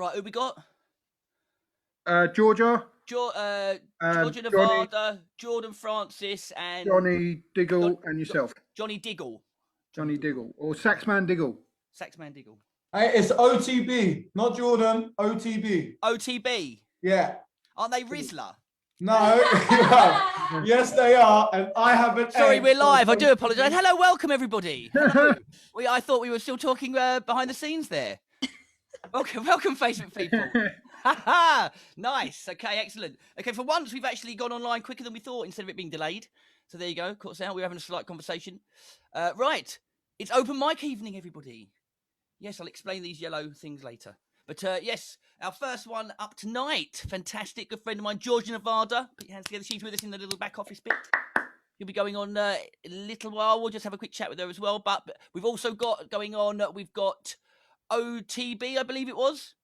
Right, who we got? Georgia. Georgia Johnny, Nevada, Jordan Francis, and Johnny Diggle, and yourself. Johnny Diggle. Johnny Diggle, or Saxman Diggle. Saxman Diggle. Hey, it's OTB, not Jordan. OTB. OTB. Yeah. Aren't they Rizzler? No. Yes, they are, and I haven't. Sorry, we're live. I do apologise. Hello, welcome everybody. Hello. I thought we were still talking behind the scenes there. Welcome, Facebook people. Nice. Okay, excellent. Okay, for once we've actually gone online quicker than we thought instead of it being delayed. So there you go. Caught us out. We're having a slight conversation. Right, it's open mic evening, everybody. Yes, I'll explain these yellow things later. But yes, our first one up tonight. Fantastic. Good friend of mine, Georgia Nevada. Put your hands together. She's with us in the little back office bit. You'll be going on a little while. We'll just have a quick chat with her as well. But we've also got going on, we've got OTB, I believe it was.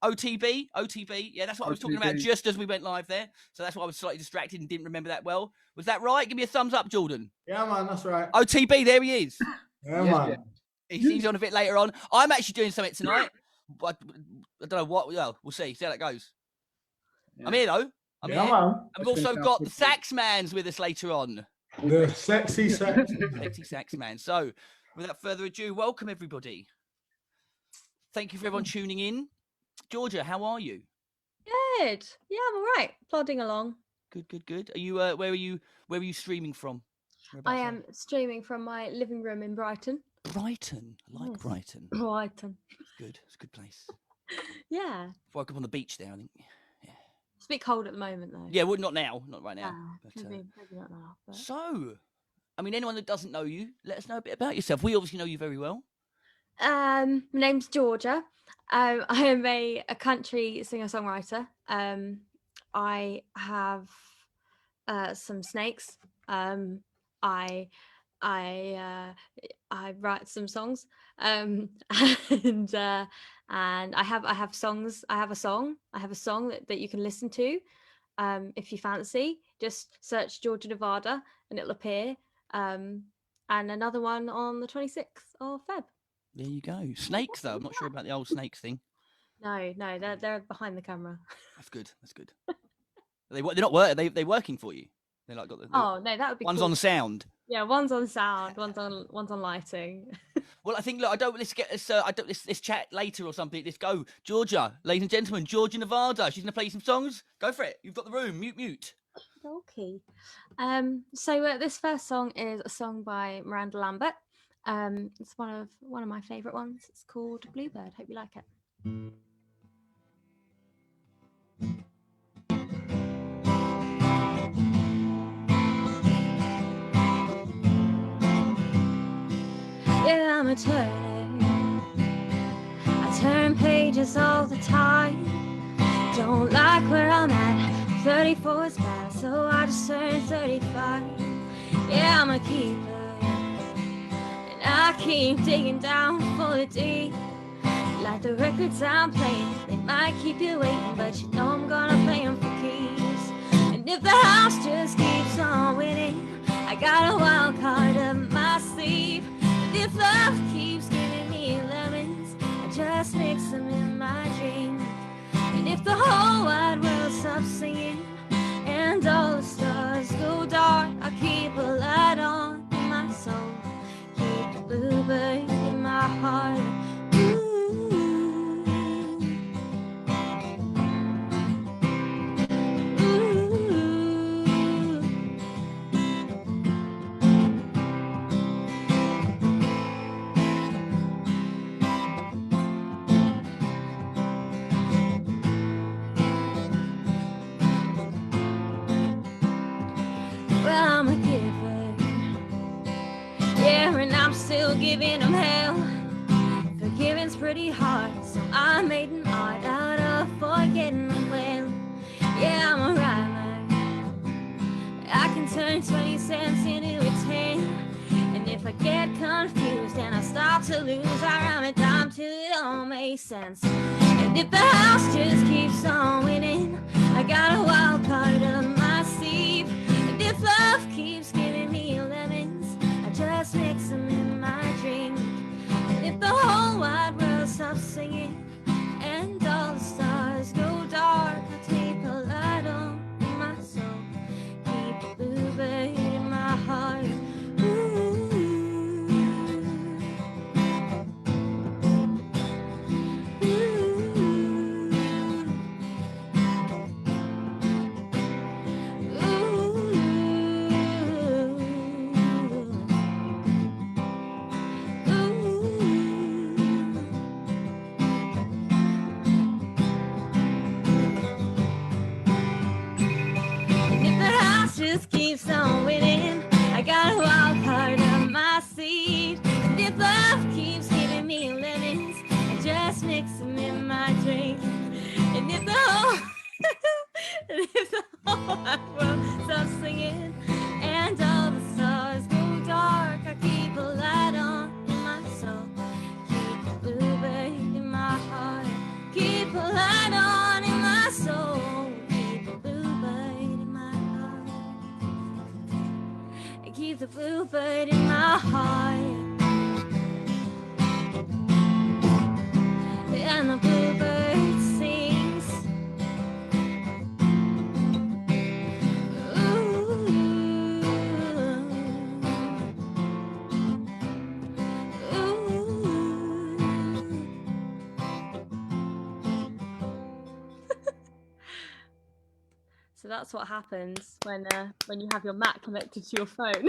OTB. Yeah, that's what I was talking about just as we went live there. So that's why I was slightly distracted and didn't remember that well. Was that right? Give me a thumbs up, Jordan. Yeah, man, that's right. OTB, there he is. Yeah, man. He's on a bit later on. I'm actually doing something tonight. But I don't know what. Well, we'll see. See how that goes. Yeah. I'm here though. I'm here. Man. And we've also got the Saxmans with us later on. The sexy sax. Sexy Saxman. So, without further ado, welcome everybody. Thank you for everyone tuning in. Georgia, how are you? Good. Yeah, I'm all right. Plodding along. Good. Are you? Where are you streaming from? I am streaming from my living room in Brighton. Brighton, I like Brighton. Brighton. Good. It's a good place. Yeah. Woke up on the beach there, I think. Yeah. It's a bit cold at the moment, though. Yeah, well, not now, not right now. But, maybe not now. But... So, I mean, anyone that doesn't know you, let us know a bit about yourself. We obviously know you very well. My name's Georgia. I am a country singer-songwriter. I have some snakes. I write some songs, and I have songs. I have a song that you can listen to, if you fancy. Just search Georgia Nevada and it'll appear. And another one on the 26th of Feb. There you go. Snakes, though. I'm not sure about the old snakes thing. No, they're behind the camera. That's good. They're not working. They're working for you. They like got the. Oh no, that would be. One's cool. on sound. Yeah, one's on sound. One's on lighting. Well, I think let's get this. Let's chat later or something. Let's go, Georgia, ladies and gentlemen. Georgia Nevada. She's gonna play some songs. Go for it. You've got the room. Mute. Okay. So this first song is a song by Miranda Lambert. It's one of my favourite ones. It's called Bluebird. Hope you like it. Yeah, I'm a turner. I turn pages all the time. Don't like where I'm at. 34 is bad, so I just turned 35. Yeah, I'm a keeper. I keep digging down for the deep. Like the records I'm playing, they might keep you waiting, but you know I'm gonna play them for keys. And if the house just keeps on winning, I got a wild card up my sleeve. And if love keeps giving me lemons, I just mix them in my drink. And if the whole wide world stops singing and all the stars go dark, I keep a light on in my soul. Bluebird in my heart. Well, I'm a giver. Yeah, and I'm still giving them hell. Forgiving's pretty hard, so I made an art out of forgetting them well. Yeah, I'm a rhymer. I can turn 20 cents into a 10. And if I get confused and I start to lose, I rhyme it down till it all makes sense. And if the house just keeps on winning, I got a wild card up my sleeve. And if love keeps giving me lemons, I just mix them in my drink. And if the whole wide world stops singing and and all the stars go dark. I keep a light on in my soul, keep a bluebird in my heart. Just keeps on winning. I got a wild card on my seat. And if love keeps giving me lemons, I just mix them in my drink. And if the whole, wide world stops singing and all the stars go dark, I keep a light on in my soul, keep a bluebird in my heart, keep a light on in my soul, keep a bluebird in my heart. Keep the bluebird in my heart, and the bluebird sings. Ooh. Ooh. So that's what happens when you have your Mac connected to your phone.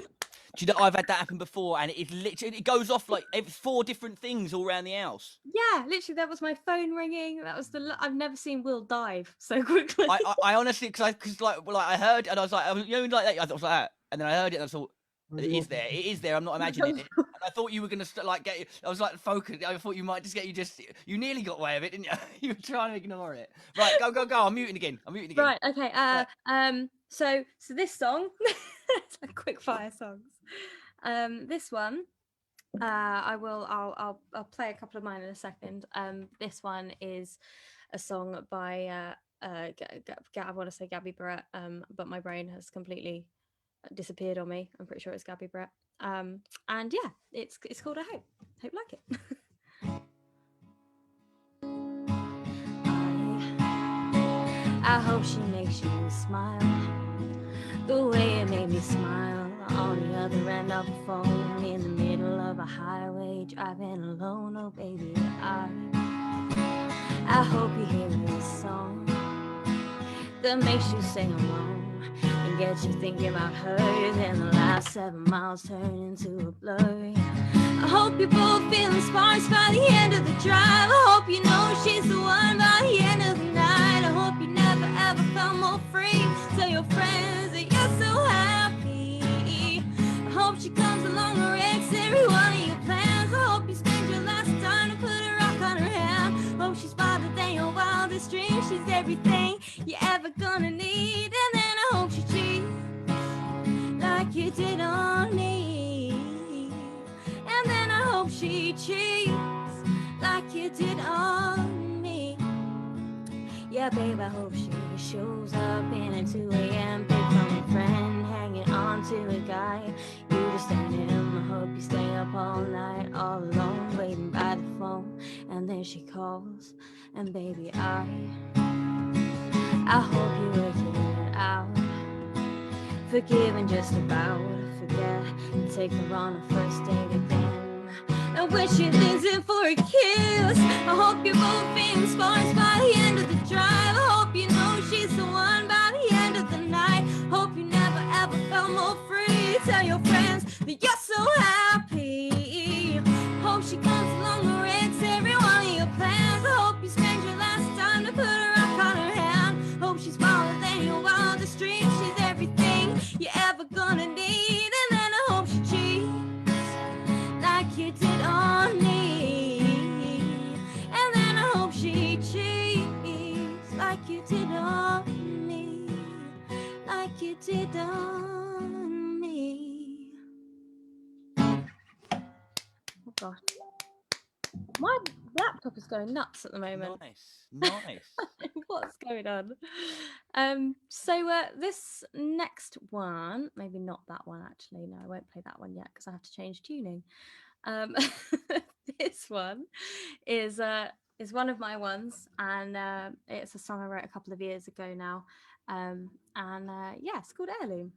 Do you know, I've had that happen before, and it literally, it goes off like 4 different things all around the house. Yeah, literally, that was my phone ringing. That was I've never seen Will dive so quickly. I honestly, because I heard, and I was like, like that. I was like that, and then I heard it, and I thought, it is there. I'm not imagining it. And I thought you were gonna get. I was like focused. I thought you might just get you nearly got away of it, didn't you? You were trying to ignore it. Right, go. I'm muting again. Right, okay. So this song, quick fire songs. This one, I'll play a couple of mine in a second. This one is a song by I want to say Gabby Brett, but my brain has completely disappeared on me. I'm pretty sure it's Gabby Brett. And yeah, it's called I Hope you like it. I hope she makes you smile the way it made me smile on the other end of the phone, in the middle of a highway, driving alone. Oh baby, I hope you hear this song that makes you sing along and gets you thinking about her. Then the last 7 miles turn into a blur. I hope you're both feeling sparks by the end of the drive. I hope you know she's the one by the end of the night. I hope you never ever felt more free. Tell your friends that you're so happy. I hope she comes along or wrecks every one of your plans. I hope you spend your last time to put a rock on her hand. Hope she's farther than your wildest dreams. She's everything you're ever gonna need. And then I hope she cheats like you did on me. And then I hope she cheats like you did on me. Yeah, babe, I hope she shows up in a 2 a.m. pic from a friend, hanging on to a guy. You just and him. I hope you stay up all night, all alone, waiting by the phone. And then she calls, and baby, I hope you work it out. Forgive and just about forget, and take her on a first date again. And when she leans in for a kiss, I hope you're both being sparks by the end of the drive. I hope you know she's the one by the end of the night. Hope you never ever felt more free. Tell your friends that you're so happy. Hope she comes along or wrecks every one of your plans. I hope you spend your last time to put a rock on her hand. Hope she's smaller than your wildest dreams. She's everything you're ever gonna need. And then I hope she cheats like you did on me. And then I hope she cheats like you did on me. Like you did on me. Oh gosh, my laptop is going nuts at the moment. Nice. What's going on? So this next one, maybe not that one actually. No, I won't play that one yet because I have to change tuning. This one is is one of my ones, and it's a song I wrote a couple of years ago now. Yeah, it's called Heirloom.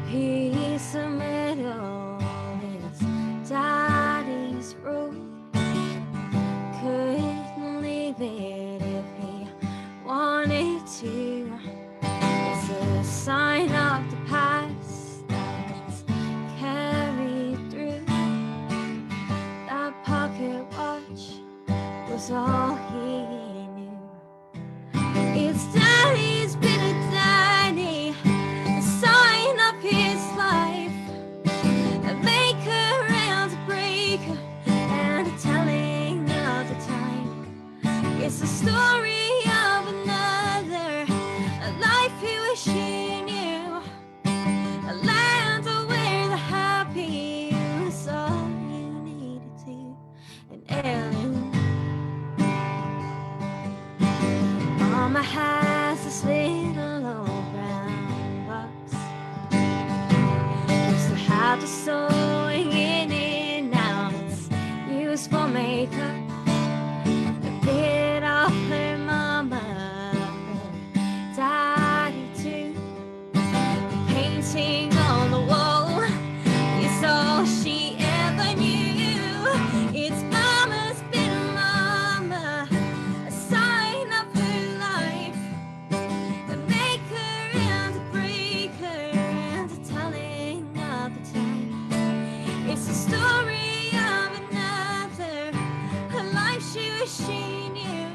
Piece of metal is Daddy's room. Couldn't leave it if he wanted to. It's a sign of the past that's carried through. That pocket watch was all he knew. It's Daddy's been a daddy, a sign of his life, a maker and a breaker, and a telling of the time. It's the story of another, a life he wished he knew, a land where the happy was all you needed to, an heirloom. Mama has this little old brown box. Used to have the sewing in it, now it's used for makeup. A bit of her mama, her daddy too. The painting on the wall is all she ever knew. It's mama's been a mama, a sign of her life, a maker and a breaker, and a telling of the time. It's the story of another, a life she wished she knew,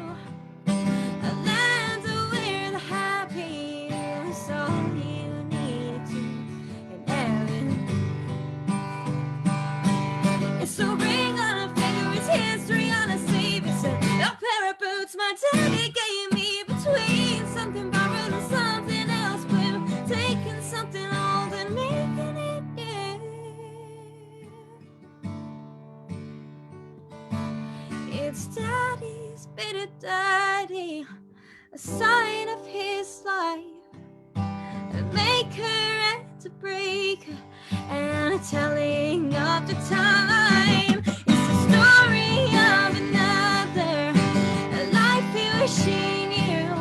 a land where the happy was all you needed to, an heirloom. It's a ring on a finger, it's history on a sleeve. It's a pair of boots my daddy gave me, between something borrowed and something else. We're taking something old and making it new. It's Daddy's bit of daddy, a sign of his life, a maker and a breaker, and a telling of the time. It's the story of another, a life he wished he knew,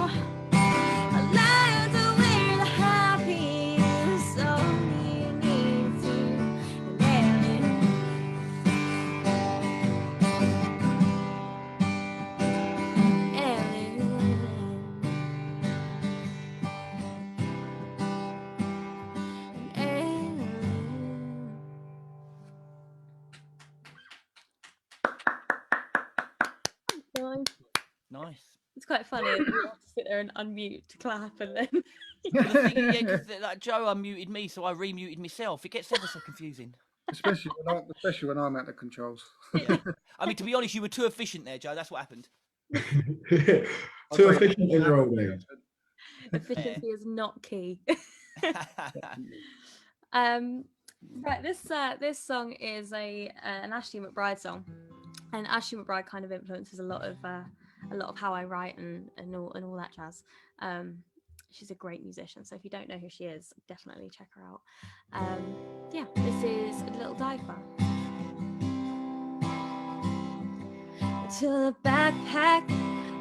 a land where the happy is all you need to, an heirloom. Heirloom. An heirloom. Nice. It's quite funny. You have to sit there and unmute to clap, and then Well, the thing is, yeah, 'cause like Joe unmuted me, so I remuted myself. It gets ever so confusing. Especially when I'm at the controls. Yeah. I mean, to be honest, you were too efficient there, Joe. That's what happened. Too efficient in your old age. efficiency is not key. Right, this song is an Ashley McBride song, and Ashley McBride kind of influences a lot of how I write and all that jazz. She's a great musician, so if you don't know who she is, definitely check her out. Yeah, this is A Little Diver. To the backpack,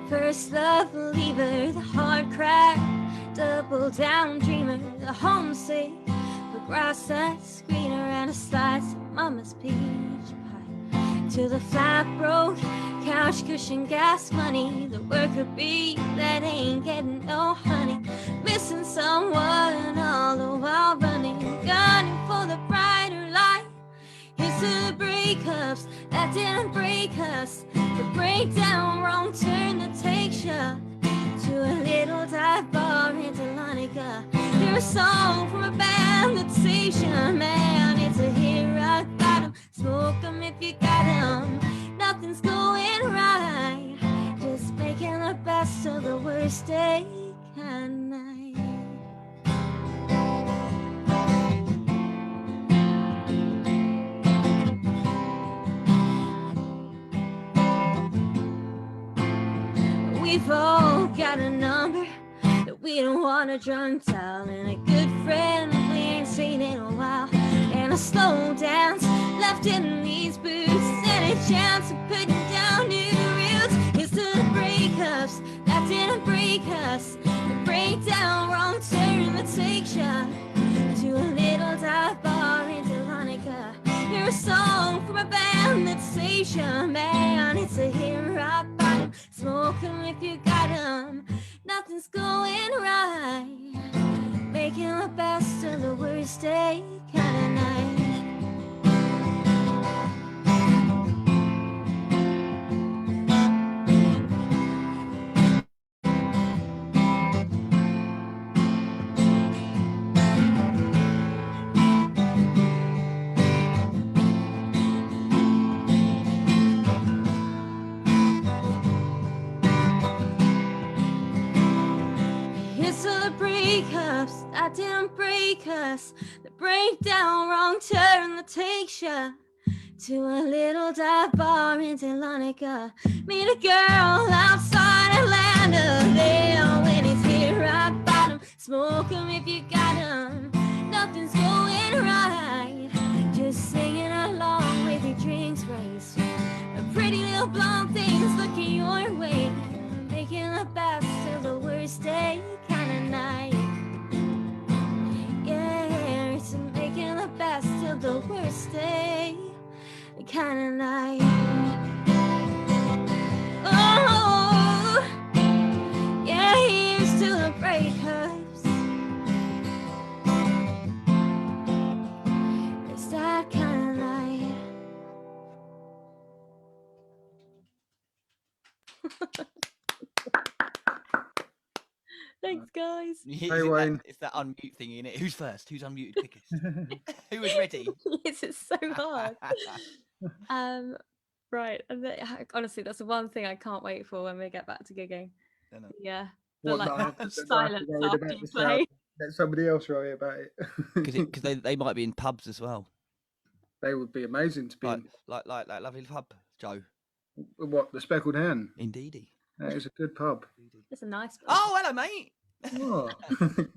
first love believer, the hard crack, double down dreamer, the homesick, the grass that's greener, and a slice of mama's peach pie. To the flat broke, couch cushion gas money, the worker bee that ain't getting no honey, missing someone all the while running, gunning for the brighter light. Here's to the breakups that didn't break us, the breakdown, wrong turn that takes you to a little dive bar in Dahlonega. Hear a song from a band that saves you, man. It's a hit rock bottom, smoke 'em if you got 'em. Nothing's going right, just making the best of the worst day and night. We've all on a drunk dial and a good friend we ain't seen in a while. And a slow dance left in these boots. Any chance of putting down new roots? Here's to the breakups that didn't break us. The breakdown, wrong turn that takes ya to a little dive bar in Delonica. Hear a song from a band that saves ya, man. It's a hit rock bottom. Smoke 'em if you got 'em. Nothing's going right. Making the best of the worst day kind of night. Breakups that didn't break us, the breakdown, wrong turn that takes ya to a little dive bar in Delonica. Meet a girl outside Atlanta. There when it's hit rock bottom. Smoke 'em if you got 'em. Nothing's going right. Just singing along with your drinks raised. A pretty little blonde thing's looking your way. Making the best of the worst day kind of night. Yeah, it's making the best of the worst day kind of night. Oh, yeah, here's to the breakups. It's that kind of night. Thanks, guys. Hey, Wayne. It's that unmute thing in it. Who's first? Who's unmuted quickest? Who was ready? Yes, it's so hard. Right. And honestly, that's the one thing I can't wait for when we get back to gigging. No. Yeah. What, Like not that have to- silence not have to after worry about you the play. sound. Let somebody else worry about it. Because they might be in pubs as well. They would be amazing to be in. Like lovely pub, Joe. What, the Speckled Hen? Indeedy. That is a good pub. It's a nice one. Oh, hello, mate. Oh.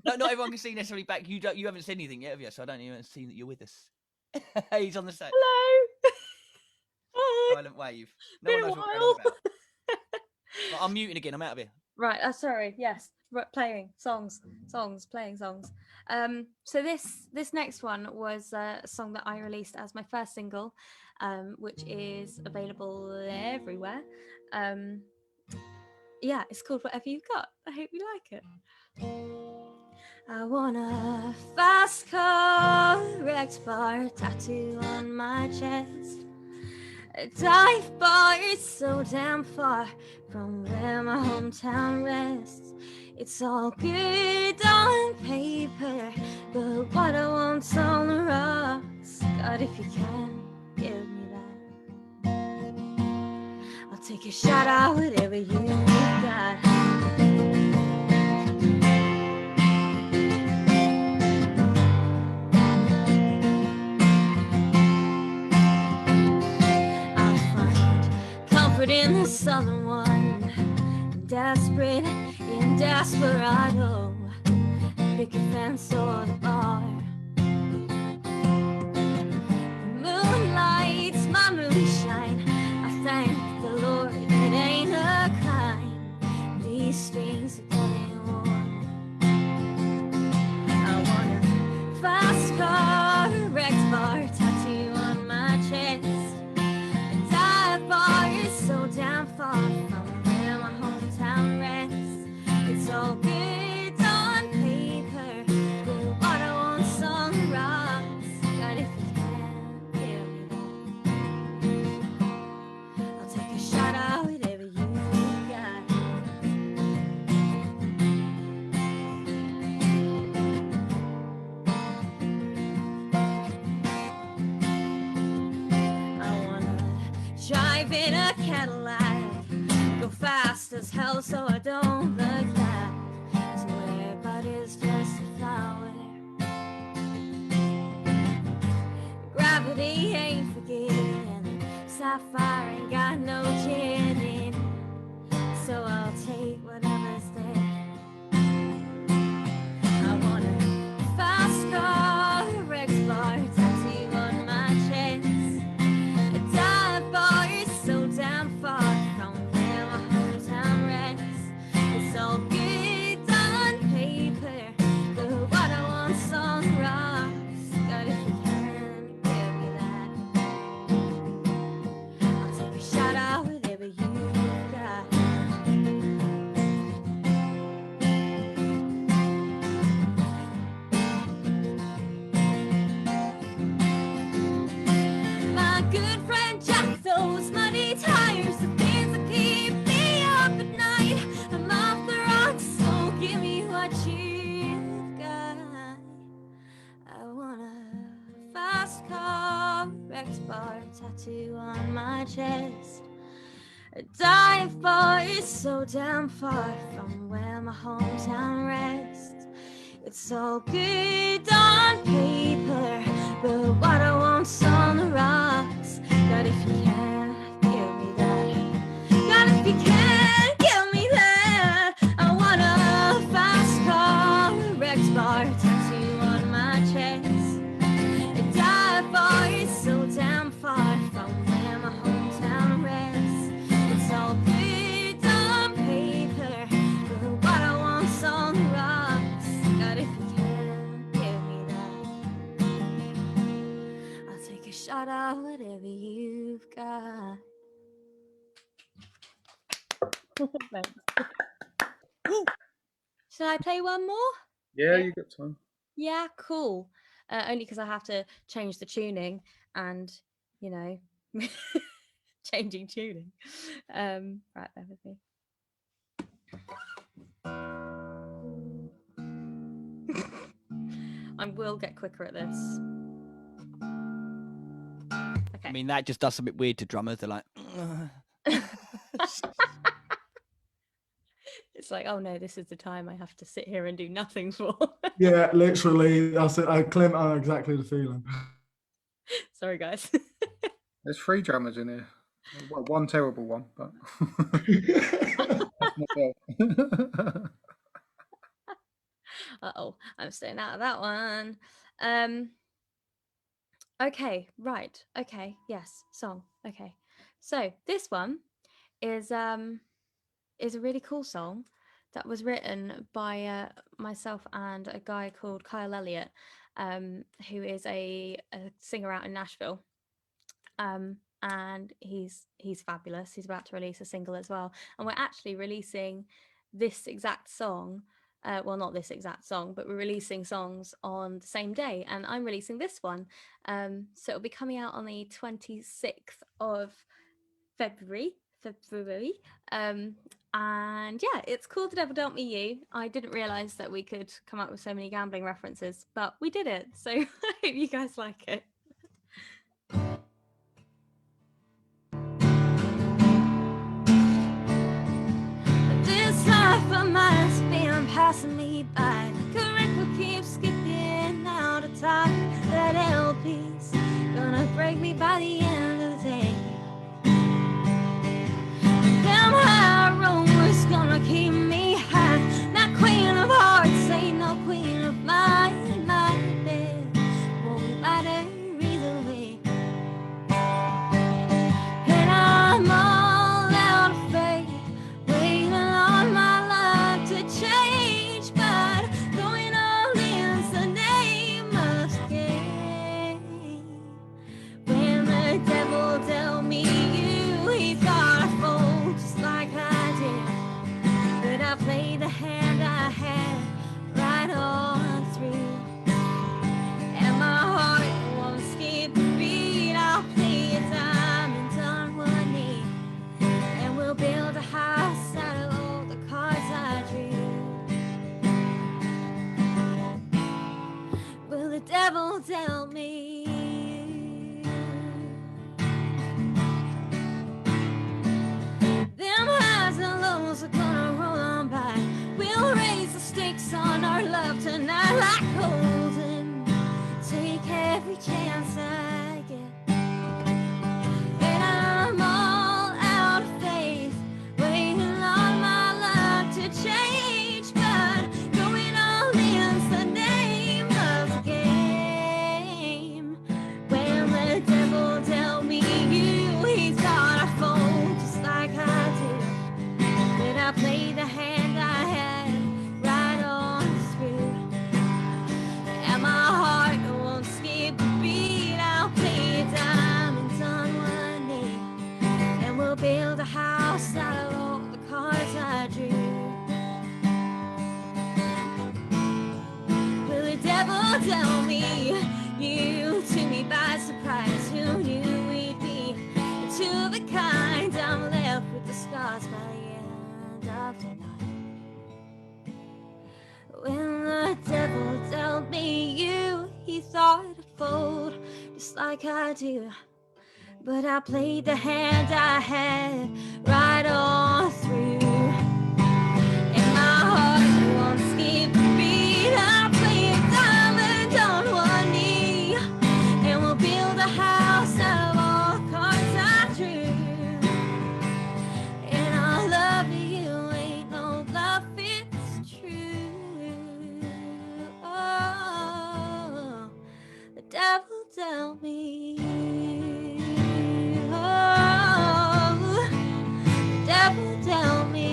No, not everyone can see necessarily back. You haven't said anything yet, have you? So I don't even see that you're with us. He's on the set. Hello. Hi. Silent wave. No Been one a knows what we're while. on about. Right, I'm muting again. I'm out of here. Right, sorry, yes. Playing songs, playing songs. So this next one was a song that I released as my first single, which is available everywhere. Yeah, it's called Whatever You've Got. I hope you like it. I want a fast car, wrecked bar tattoo on my chest. A dive bar, it's so damn far from where my hometown rests. It's all good on paper, but what I want's on the rocks. God, if you can, give me that. I'll take a shot at whatever you got. I'll find comfort in the southern one, desperate in desperado. Pick a fence or the bar. Moonlight's my moonshine. I thank the Lord it ain't a crime. These strings are getting warm. I want a fast car, wrecked bar, tattoo on my chest. A dive bar is so damn far from where my hometown rests. It's all good on paper, but what I want's on the rocks. God, if you can, give me that. I'll take a shot at whatever you got. I wanna drive in a Cadillac, go fast as hell so I don't look back. Swear, but it's just a flower. Gravity ain't forgetting, sapphire ain't got no gin in, so I'll take whatever's there. It's all good on paper, but what I want's on the rocks. God, if you can give me that, I'll take a shot at whatever you've got. My good friend Jack, those muddy tires, the things that keep me up at night. I'm off the rocks, so give me what you've got. I want a fast car, wrecked bar tattoo on my chest. A dive bar is so damn far from where my hometown rests. It's all good on paper, but what I want's on the rocks. God, if you can, give me that. God, if you can, give me that. I want a fast car, wrecked bar tattoo on my chest. A dive bar is so damn far from where my hometown rests. It's all good on paper, but what I want's on the rocks. God, if you can, give me that. I'll take a shot at whatever you've got. Thanks. Should I play one more? Yeah, you got time. Yeah, cool. Only because I have to change the tuning and, you know, changing tuning. Right, bear with me. I will get quicker at this. Okay. I mean, that just does something weird to drummers. They're like, It's like, oh no, this is the time I have to sit here and do nothing for. Yeah, literally. That's it. Clint, I know exactly the feeling. Sorry, guys. There's 3 drummers in here. Well, one terrible one, but that's myself. Uh-oh, I'm staying out of that one. Okay, right. Okay, yes, song. Okay. So this one is a really cool song that was written by myself and a guy called Kyle Elliott, who is a singer out in Nashville. And he's fabulous. He's about to release a single as well. And we're actually releasing this exact song. Well, not this exact song, but we're releasing songs on the same day. And I'm releasing this one. So it'll be coming out on the 26th of February. And yeah, it's called The Devil Dealt Me You. I didn't realize that we could come up with so many gambling references, but we did it. So I hope you guys like it. This life of mine's been passing me by. The record keeps skipping out of time. That LP's gonna break me by the end of the day. Them high rollers gonna keep me high. That queen of hearts ain't no queen of mine. My bed won't be better either way. And I'm all out of faith, waiting on my life to change, but going all in's the name of the game. When the devil dealt me you, he thought I fold just like I did, but I played the hand I had right on through, and my heart won't skip a beat. I'll play a diamond on one knee, and we'll build a house out of all the cards I drew. Well, the devil dealt me. Them highs and lows are gonna roll on by. We'll raise the stakes on our love tonight like golden. Take every chance I get. And I'm all out of faith, waiting on my life to change, but going all in's the name of the game. When the devil dealt me you, he thought I fold just like I did, but I played the hand I devil tell me you took me by surprise. Who knew we'd be two of a kind? I'm left with the scars by the end of the night. When the devil dealt me you, he thought I'd fold just like I do. But I played the hand I had right on through. And my heart won't skip a beat. I play a diamond on one knee. And we'll build a house out of all cards I drew. And our love to you ain't no bluff, it's true. Oh, the devil dealt me. Oh, the devil dealt me.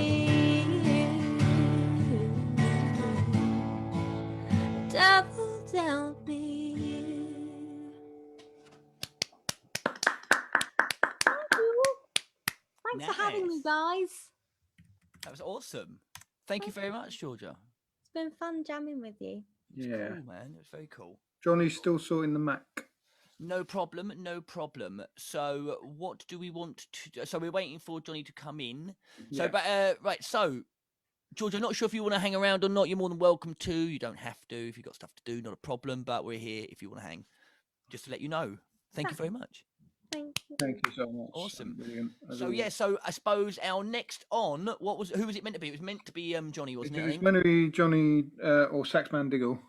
The devil dealt me. Thanks for having me, Nice. guys. That was awesome. Thank you very much, Georgia. It's been fun jamming with you. Yeah. Cool, man. It was very cool. Johnny's still sorting the Mac. No problem, no problem. So, what do we want to do? So, we're waiting for Johnny to come in. So, Yeah. but right. So, George, I'm not sure if you want to hang around or not. You're more than welcome to. You don't have to. If you've got stuff to do, not a problem. But we're here if you want to hang, just to let you know. Thank you very much. Thank you. Thank you so much. Awesome. Brilliant. As So always. yeah, so I suppose our next on, who was it meant to be? It was meant to be Johnny, wasn't it? I It was think? meant to be Johnny or Saxman Diggle.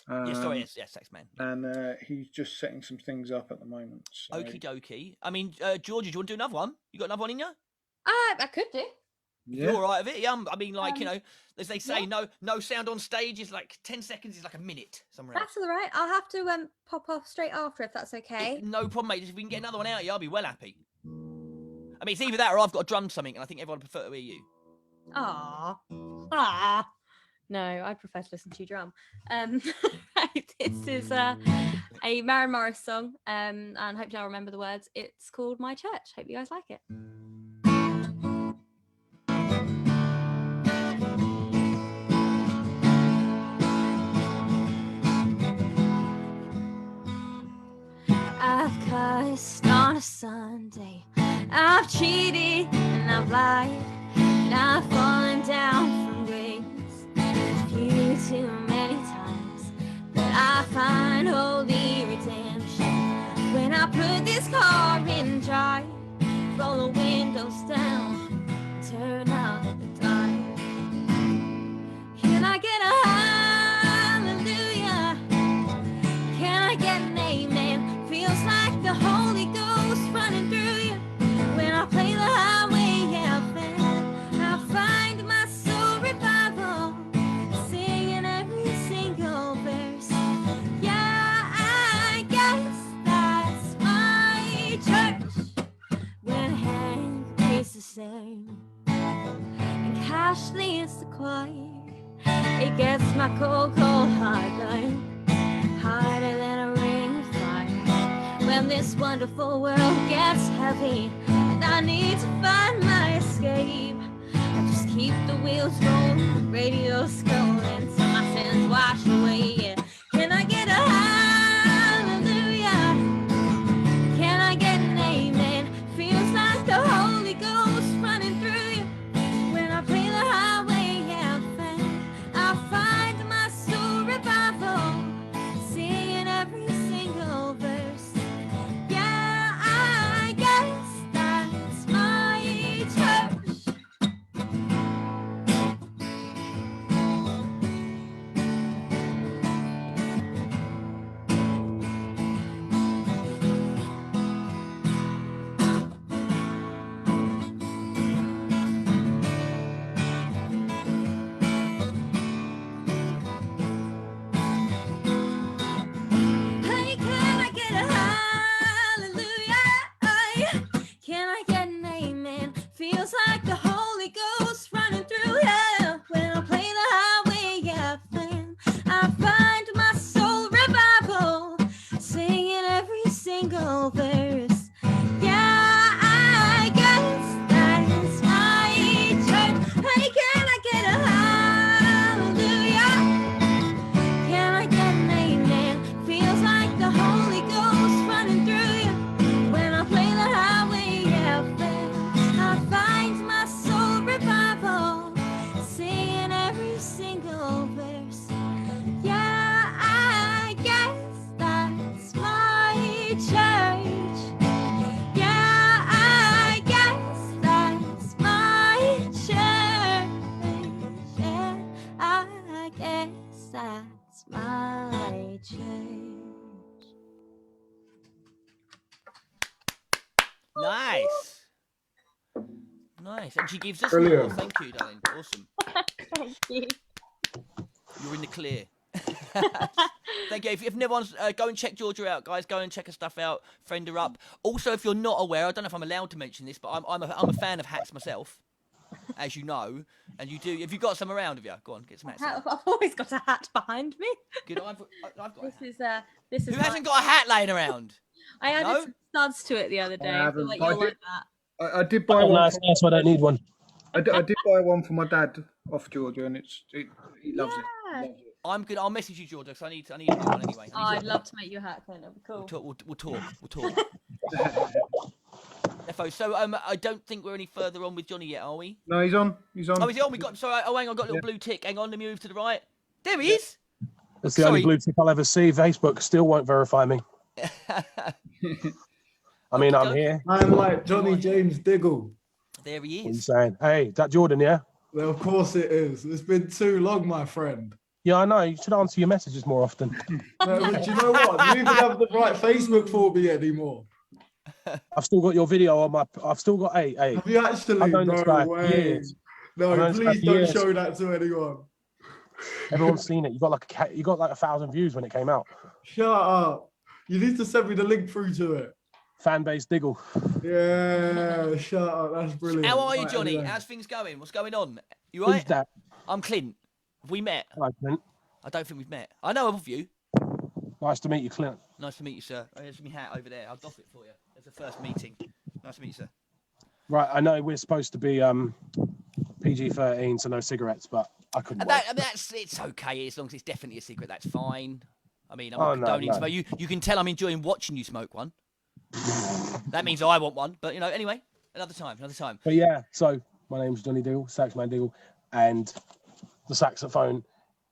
Yeah, sorry, yes, Saxman. And he's just setting some things up at the moment. So. Okie dokie. I mean, Georgie, do you want to do another one? You got another one in you? I could do. Yeah. You're all right with it? Yeah, I mean, like, you Um, know, as they say, yeah. no sound on stage is like 10 seconds is like a minute somewhere else. That's all right. I'll have to pop off straight after if that's okay. No problem, mate. If we can get another one out, yeah, I'll be well happy. I mean, it's either that or I've got to drum something, and I think everyone would prefer to hear you. Ah. No, I'd prefer to listen to you drum. This is a Maren Morris song, and hopefully I'll remember the words. It's called My Church. Hope you guys like it. I've cussed on a Sunday, I've cheated and I've lied, and I've fallen down from grace a few too many times. But I find holy redemption when I put this car in drive, roll the windows down, turn out the dime. Can I get a hallelujah? Can I get an amen? Feels like the Holy Ghost running through you. When I play the highway anthem, I find my soul revival, singing every single verse. Yeah, I guess that's my church. When Hank plays the same and Cash leads the choir, it gets my cold, cold heart going harder than a ring of fire. When this wonderful world gets heavy and I need to find my escape, I just keep the wheels rolling, the radio's going till my sins wash away. Yeah. Can I get a hallelujah? Can I get an amen? Feels like the Holy Ghost running through you. When I play the highway anthem, I find my soul revival, singing every single verse. Yeah, I guess that's my church. Yes, that's my change. Nice. Nice. And she gives us Brilliant. more. Thank you, darling. Awesome. Thank you. You're in the clear. Thank you. If no one's go and check Georgia out, guys. Go and check her stuff out. Friend her up. Also, if you're not aware, I don't know if I'm allowed to mention this, but I'm a fan of hats myself, as you know. And you do. Have you got some around? Have you? Go on, get some hats. Out. I've always got a hat behind me. Good. I've got. This is. Who hasn't got a hat laying around? I added No? some studs to it the other day. I feel like I you'll did- like that. I did buy one. Nice, so I don't need one. I did buy one for my dad off Georgia, and he loves it. Yeah. He loves it. I'm good. I'll message you, Georgia, because I need to do one anyway. Oh, I'd love to make you a hat, Clint. That'd be cool. We'll talk. Defo. So I don't think we're any further on with Johnny yet, are we? No, he's on. Oh, is he on? We got. Sorry. Oh, hang on. I got a little blue tick. Hang on. Let me move to the right. There he is. That's the only blue tick I'll ever see. Facebook still won't verify me. I mean, I'm here. I'm like Johnny James Diggle. There he What are you is. saying? Hey, that Jordan, yeah? Well, of course it is. It's been too long, my friend. Yeah, I know. You should answer your messages more often. No, but do you know what? You even have the right Facebook for me anymore. I've still got your video on my. I've still got. Hey. Have you actually? I've known this guy No for way. years. No, I've known this guy please for don't years. show that to anyone. Everyone's seen it. You got like 1,000 views when it came out. Shut up. You need to send me the link through to it. Fan base Diggle. Yeah, shut up. That's brilliant. How are you, Right, Johnny? anyway. How's things going? What's going on? You Who's right? that? I'm Clint. Have we met? Hi, Clint. I don't think we've met. I know of you. Nice to meet you, Clint. Nice to meet you, sir. Oh, there's my hat over there. I'll doff it for you. There's the first meeting. Nice to meet you, sir. Right, I know we're supposed to be PG-13, so no cigarettes, but I couldn't wait. It's okay as long as it's definitely a secret. That's fine. I mean, I'm Oh, not no, condoning no. smoke. You can tell I'm enjoying watching you smoke one. That means I want one. But anyway, another time. But yeah, so my name's Johnny Diggle, Saxman Diggle, and the saxophone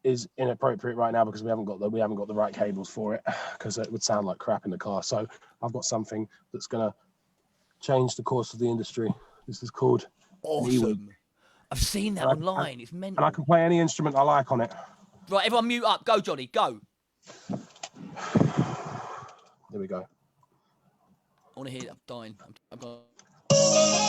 is inappropriate right now because we haven't got the right cables for it, because it would sound like crap in the car. So I've got something that's gonna change the course of the industry. This is called Awesome. I've seen that online. It's mental. and I can play any instrument I like on it. Right, everyone mute up. Go, Johnny. Go. There we go. I want to hear it. I'm dying. I'm dying.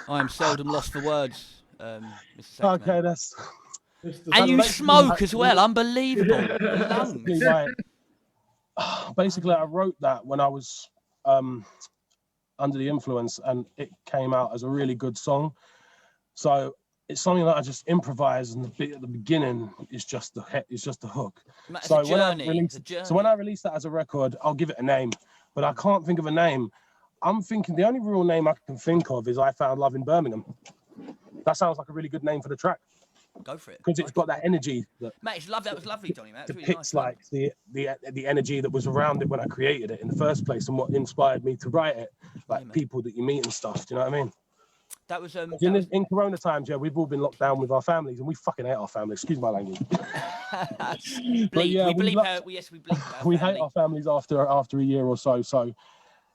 I am seldom lost for words, Mr. Saxman. Okay, that's And you smoke as well. Unbelievable. Lungs. basically right. Basically, I wrote that when I was under the influence, and it came out as a really good song. So it's something that I just improvise, and the bit at the beginning is just the hook. It's So a journey. when I release that as a record, I'll give it a name, but I can't think of a name. I'm thinking the only real name I can think of is I Found Love in Birmingham. That sounds like a really good name for the track. Go for it. Because it's got that energy that Mate, that was lovely, Johnny. That was really depicts nice. the energy that was around it when I created it in the first place, and what inspired me to write it, like Yeah, people that you meet and stuff. Do you know what I mean? That was In Corona times, yeah, we've all been locked down with our families, and we fucking hate our family. Excuse my language. bleep. yeah, we bleep her. we Yes, we bleep her. We hate our families after a year or so. So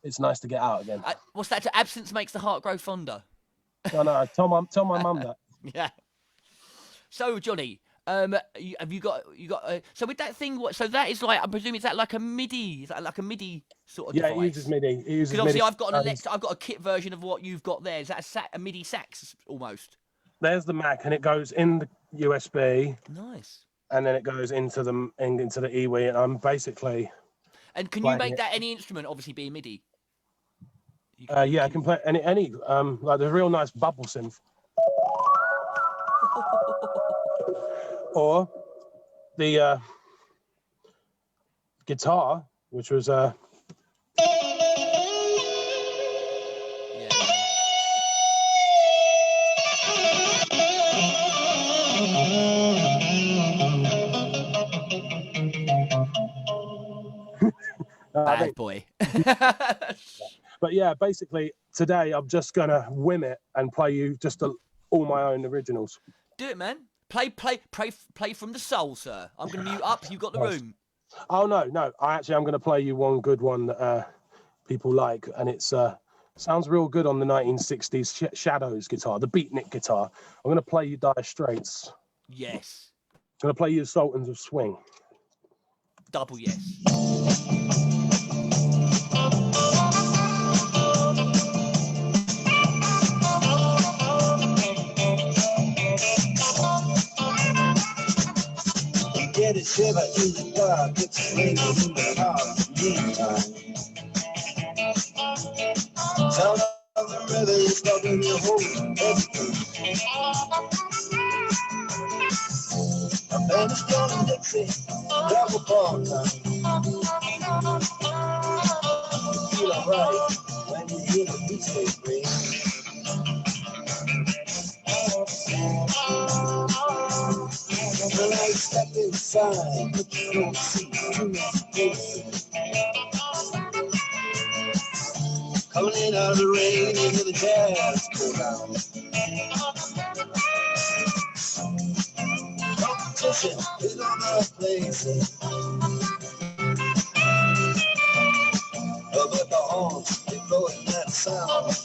it's nice to get out again. What's that? Absence makes the heart grow fonder. No, tell my mum that. Yeah. So Johnny, have you got so with that thing? So that is like, I'm presuming, is that like a MIDI? Is that like a MIDI sort of Yeah, device? it uses MIDI. Because obviously I've got I've got a kit version of what you've got there. Is that a MIDI sax almost? There's the Mac, and it goes in the USB. Nice. And then it goes into the EWI, and I'm basically. And can you make that any instrument? Obviously, being MIDI. Yeah, I can play any like the real nice bubble synth. Or the guitar, which was Yeah. Bad boy. But yeah, basically today I'm just gonna whim it and play you just all my own originals. Do it, man. Play from the soul, sir. I'm gonna mute up. You got the room. Oh no, I'm gonna play you one good one that people like, and it's sounds real good on the 1960s Shadows guitar, the beatnik guitar. I'm gonna play you Dire Straits. Yes. I'm gonna play you Sultans of Swing. Double yes. Get a shiver in the dark, it's raining in the house. Meantime, sound of the river is stopping your whole everything. A band is going Dixie, double ball time. You feel alright when you hear the beat they bring. Well, I step inside, but you don't see too many faces. Coming in out of the rain into the jazz go down. Competition is on our places. But the horns, they blowing that sound.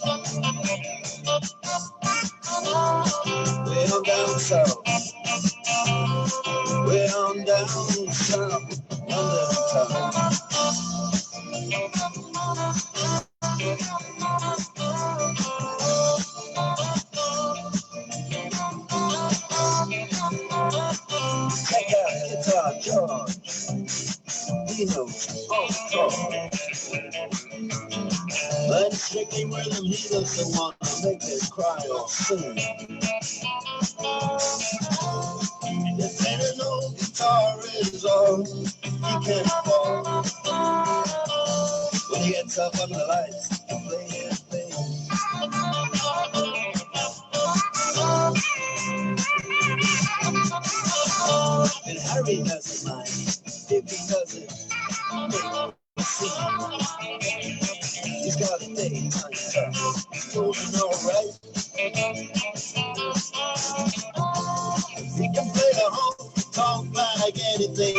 Way on down south. Way on down south, London town. Check out Guitar George. He knows all the but it's strictly rhythm, he doesn't want to make it cry or sing. If any old guitar is all you can afford, when he gets up under the lights to play his thing. And Harry doesn't mind if he doesn't make a scene. He's got a day on tough, he's holding all right. He can play the whole talk like anything.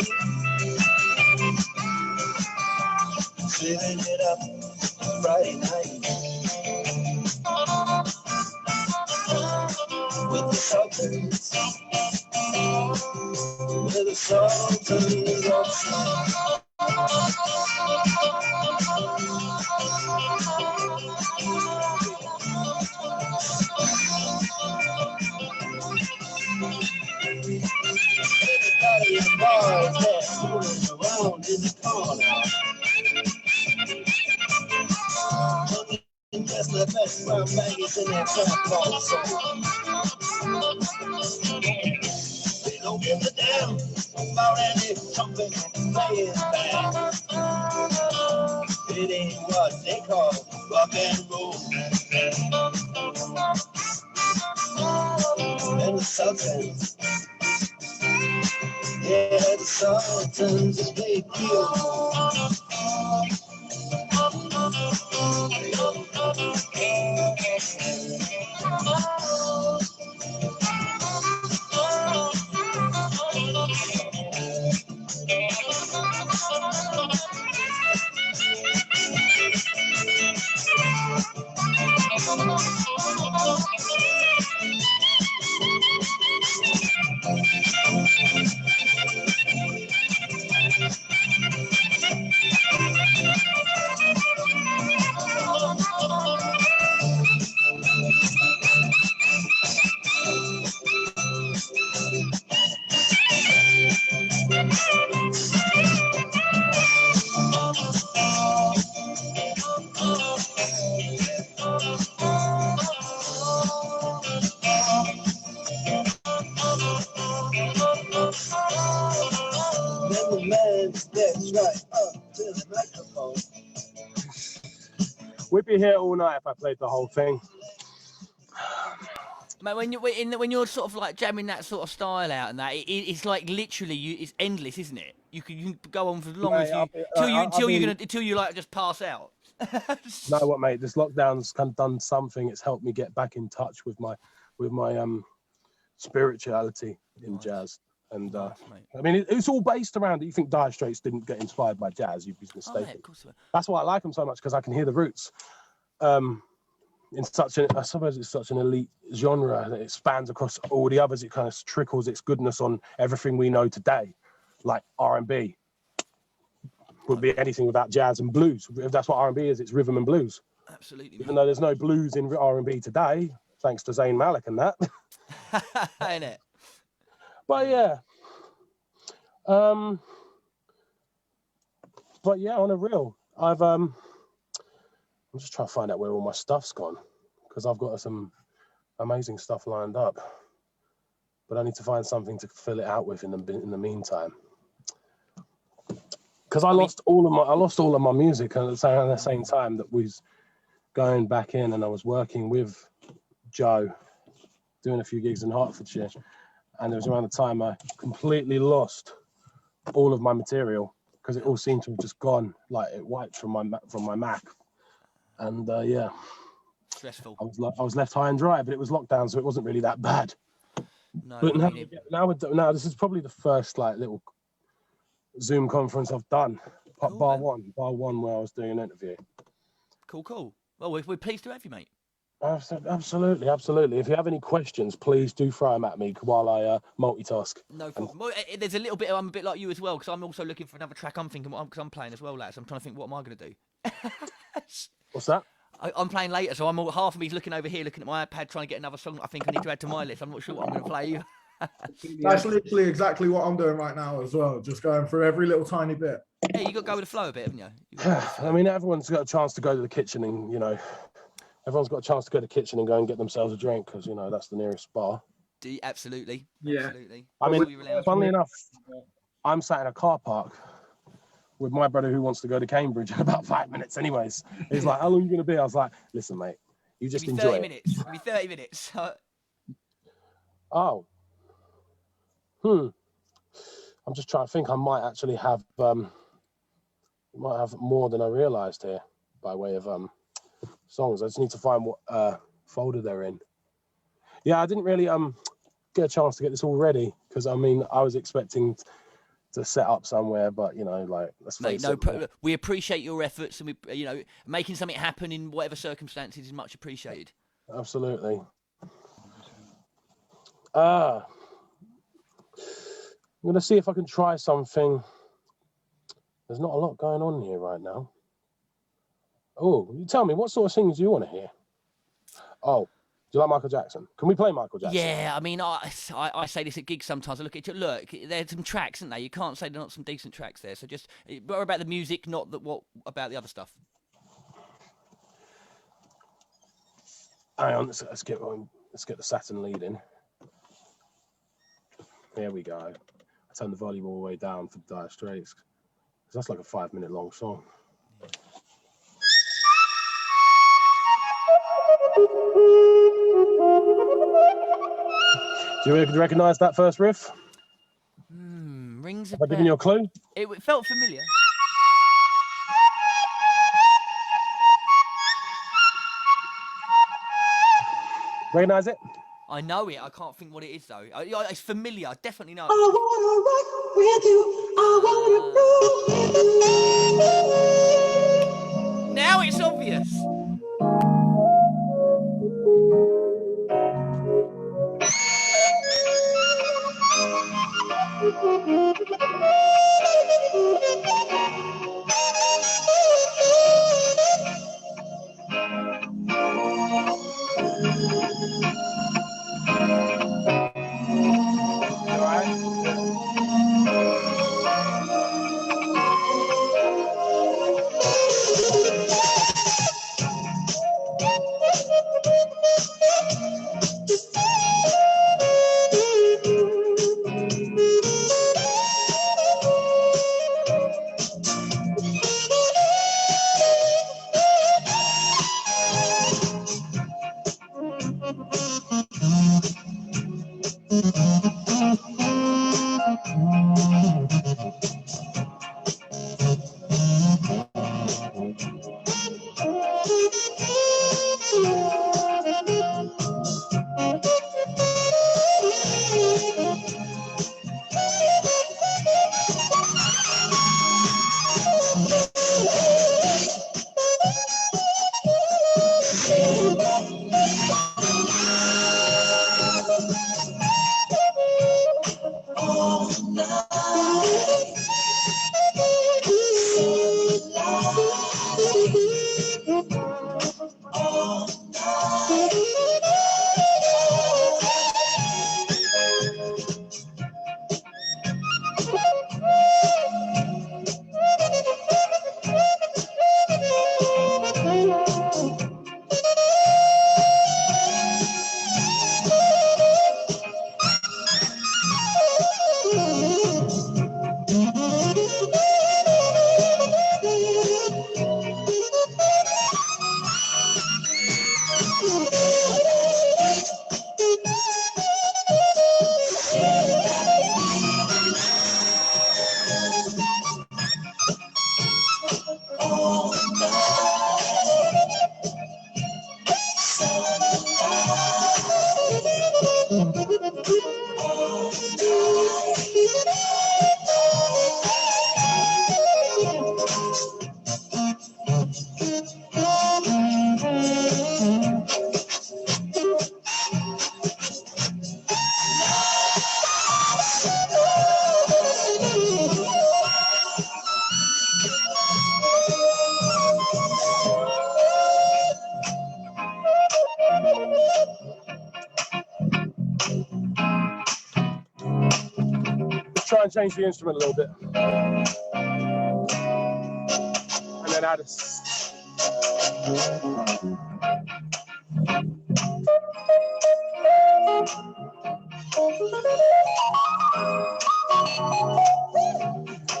Filling it up Friday night with the Sultans, with the Sultans of Swing. the best brown maggots in that trap ball song. They don't give a damn about any trumpet playing band. It ain't what they call rock and roll. And the Sultans, yeah, the Sultans is big deal. Then the man steps right up to the microphone. We'd be here all night if I played the whole thing. Mate, when you're sort of like jamming that sort of style out and that, it's like literally it's endless, isn't it? You can go on for as long as you until you like just pass out. Know what, mate? This lockdown's kind of done something. It's helped me get back in touch with my spirituality in jazz. And I mean, it's all based around it. You think Dire Straits didn't get inspired by jazz? You'd be mistaken. Oh, yeah, of course they were. That's why I like them so much, because I can hear the roots. In such I suppose it's such an elite genre that it spans across all the others. It kind of trickles its goodness on everything we know today, like R&B. Would be anything without jazz and blues. If that's what R&B is, it's rhythm and blues. Absolutely. Even though there's no blues in R&B today, thanks to Zayn Malik and that. Ain't it? But yeah. On a real, I'm just trying to find out where all my stuff's gone, because I've got some amazing stuff lined up, but I need to find something to fill it out with in the meantime. Because I lost all of my music at the same time that we was going back in, and I was working with Joe, doing a few gigs in Hertfordshire, and it was around the time I completely lost all of my material, because it all seemed to have just gone, like it wiped from my Mac, and Stressful. I was left high and dry, but it was lockdown, so it wasn't really that bad. No, But now this is probably the first like little Zoom conference I've done, Cool, bar man. one where I was doing an interview. Cool. Well, we're pleased to have you, mate. Absolutely. If you have any questions, please do throw them at me while I multitask. No problem. Well, there's a little bit. I'm a bit like you as well, because I'm also looking for another track. I'm thinking, because I'm playing as well, lads. I'm trying to think, what am I going to do? What's that? I'm playing later, so half of me's looking over here, looking at my iPad, trying to get another song I think I need to add to my list. I'm not sure what I'm going to play either. That's literally exactly what I'm doing right now as well. Just going through every little tiny bit. Yeah, you got to go with the flow a bit, haven't you? I mean, everyone's got a chance to go to the kitchen and, everyone's got a chance to go to the kitchen and go and get themselves a drink, because, that's the nearest bar. Absolutely. Yeah. Absolutely. I mean, funnily enough, I'm sat in a car park with my brother who wants to go to Cambridge in about 5 minutes anyways. He's like, how long are you going to be? I was like, listen, mate, you just enjoy 30 it. minutes. It'll be 30 minutes. Oh. I'm just trying to think. I might actually have more than I realised here by way of songs. I just need to find what folder they're in. Yeah, I didn't really get a chance to get this all ready, because I was expecting to set up somewhere, but let's face it. We appreciate your efforts, and we, making something happen in whatever circumstances is much appreciated. Absolutely. I'm gonna see if I can try something. There's not a lot going on here right now. Oh, you tell me, what sort of things do you want to hear? Oh, do you like Michael Jackson? Can we play Michael Jackson? Yeah, I mean, I say this at gigs sometimes. I look, there's some tracks, isn't there? You can't say there's not some decent tracks there. So just worry about the music, not what about the other stuff. Hang on, let's get the Saturn lead in. There we go. I turned the volume all the way down for Dire Straits. That's like a 5-minute long song. Do you recognize that first riff? Rings a Have I bell. given you a clue? It felt familiar. Recognize it? I know it. I can't think what it is though. It's familiar. I definitely know. I wanna rock with you. I wanna groove. Now it's obvious. Try and change the instrument a little bit. And then add a...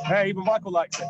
Hey, even Michael likes it.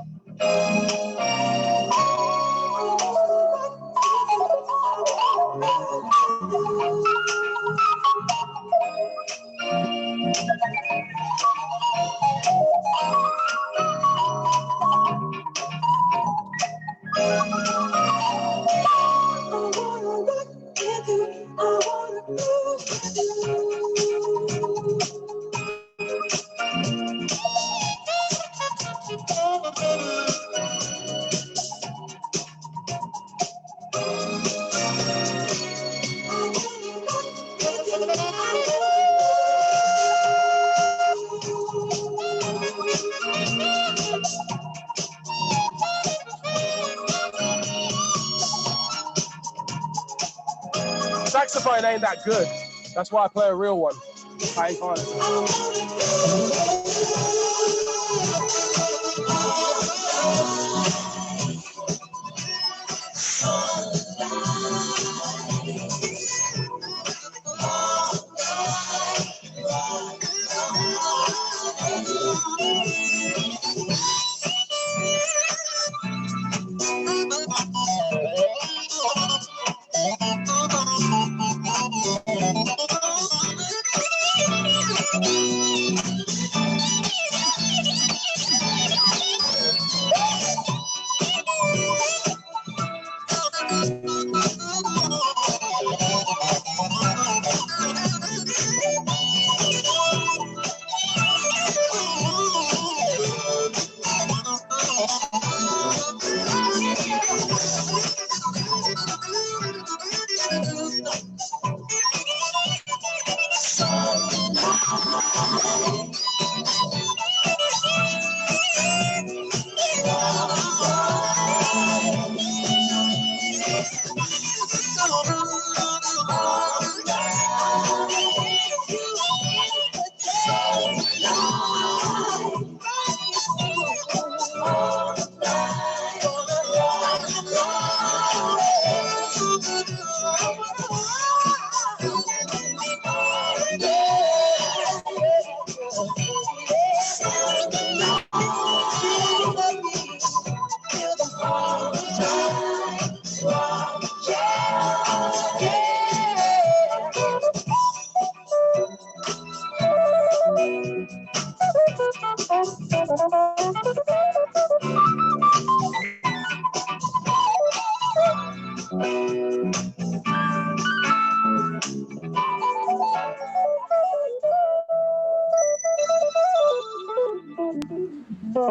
Saxophone ain't that good. That's why I play a real one. I ain't fine.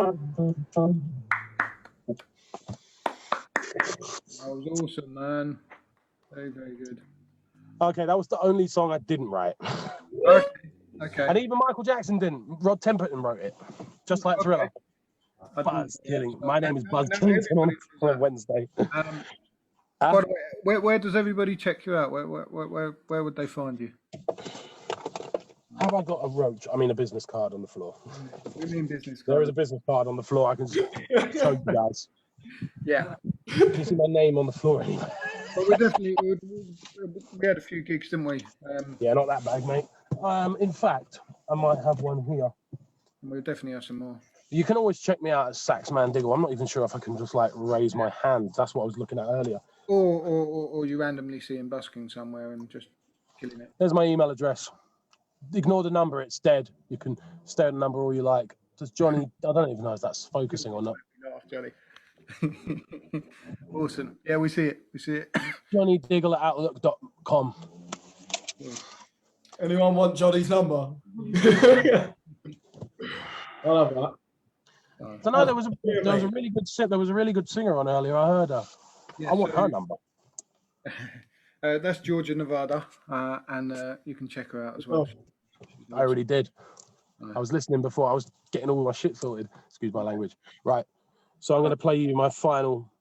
That was awesome, man. Very, very good. Okay, that was the only song I didn't write. Okay. And even Michael Jackson didn't. Rod Temperton wrote it, just like Thriller. I didn't- Buzz Killing. My name is Buzz No, Killington on everybody Wednesday. By the way, where does everybody check you out? Where would they find you? Have I got a roach? I mean, a business card on the floor. What do you mean business There card? is a business card on the floor. I can show you guys. Yeah. You can see my name on the floor anyway. But we definitely we had a few gigs, didn't we? Yeah, not that bad, mate. In fact, I might have one here. We'll definitely have some more. You can always check me out at Saxman Diggle. I'm not even sure if I can just like raise my hand. That's what I was looking at earlier. Or you randomly see him busking somewhere and just killing it. There's my email address. Ignore the number, it's dead. You can stare at the number all you like. Does Johnny, I don't even know if that's focusing or not. Johnny. Awesome. Yeah, we see it. We see it. Johnny Diggle at outlook.com. Anyone want Johnny's number? I love that. I don't know. There was a really good singer on earlier. I heard her. Yeah, I want so, her number. That's Georgia, Nevada, and you can check her out as well. I already did. I was listening before. I was getting all my shit sorted. Excuse my language. Right. So I'm going to play you my final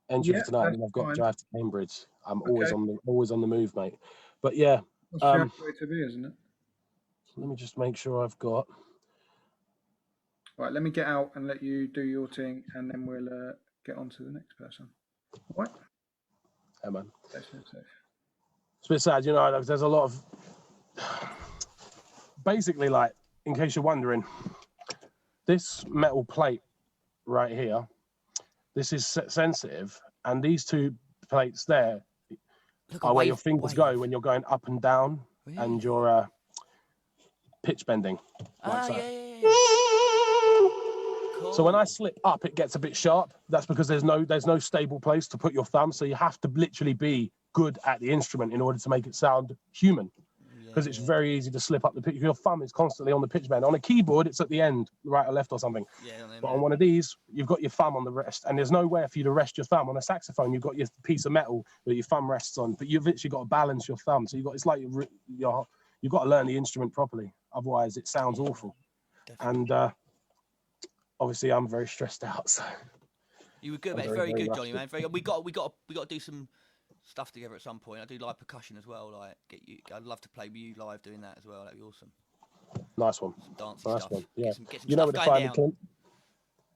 entry tonight, and I've got to drive to Cambridge. I'm always on the move, mate. But yeah. That's the way to be, isn't it? Let me just make sure I've got. Right, let me get out and let you do your thing, and then we'll get on to the next person. What? Hey, man. Safe. It's a bit sad, you know, there's a lot of... Basically, like, in case you're wondering, this metal plate right here, this is sensitive, and these two plates there are where your fingers go when you're going up and down, and you're pitch bending. Like so. Yeah. Cool. So when I slip up, it gets a bit sharp. That's because there's no stable place to put your thumb, so you have to literally be good at the instrument in order to make it sound human. Because it's very easy to slip up the pitch. Your thumb is constantly on the pitch bend. On a keyboard, it's at the end, right or left or something. But on one of these, you've got your thumb on the rest, and there's nowhere for you to rest your thumb. On a saxophone, you've got your piece of metal that your thumb rests on, but you've literally got to balance your thumb. So it's like you've got to learn the instrument properly. Otherwise, it sounds awful. Definitely. And obviously, I'm very stressed out. So you were good, mate. Very good, Johnny, man. Very good. We got to do some stuff together at some point. I do live percussion as well. Like, I'd love to play with you live doing that as well. That'd be awesome. Nice one. Some dancey nice stuff. One. Yeah. Get some You know where to find me, Clint.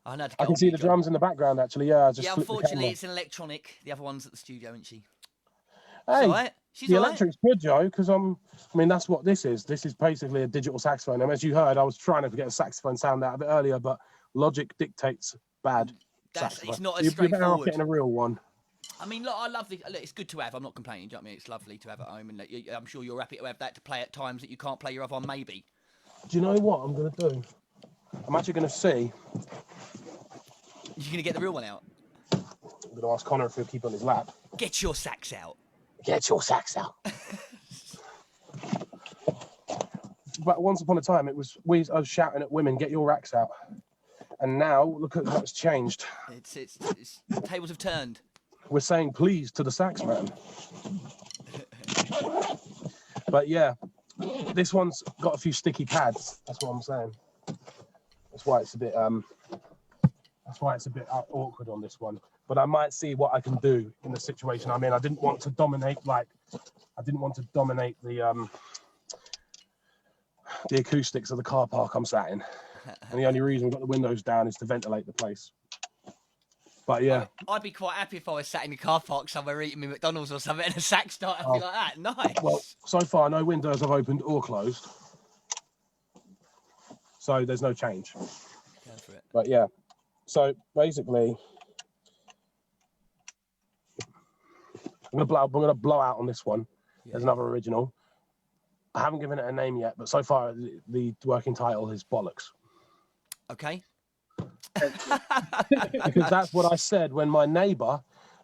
I can see the drums in the background. Actually, yeah. I just unfortunately, it's an electronic. The other one's at the studio, isn't she? Hey, right. The electric's good, Joe, because I mean, that's what this is. This is basically a digital saxophone. And as you heard, I was trying to get a saxophone sound out of it earlier, but Logic dictates bad. It's not as You're better off straightforward. getting a real one. I mean, look, I love the. Look, it's good to have. I'm not complaining. Do you know what I mean? It's lovely to have at home, and I'm sure you're happy to have that to play at times that you can't play your other one. Maybe. Do you know what I'm going to do? I'm actually going to see. You're going to get the real one out. I'm going to ask Connor if he'll keep on his lap. Get your sax out. Get your sax out. But once upon a time, I was shouting at women, "Get your racks out." And now, look at what's changed. It's the tables have turned. We're saying please to the sax man. But yeah, this one's got a few sticky pads. That's what I'm saying. That's why it's a bit awkward on this one. But I might see what I can do in the situation I'm in. I didn't want to dominate the acoustics of the car park I'm sat in. And the only reason we've got the windows down is to ventilate the place. But yeah. I'd be quite happy if I was sat in the car park somewhere eating me McDonald's or something and a sax started. I'd be like that. Nice. Well, so far, no windows have opened or closed. So there's no change. Go for it. But yeah. So basically, I'm gonna blow out on this one. Yeah. There's another original. I haven't given it a name yet, but so far the working title is Bollocks. Okay. Because that's what I said when my neighbour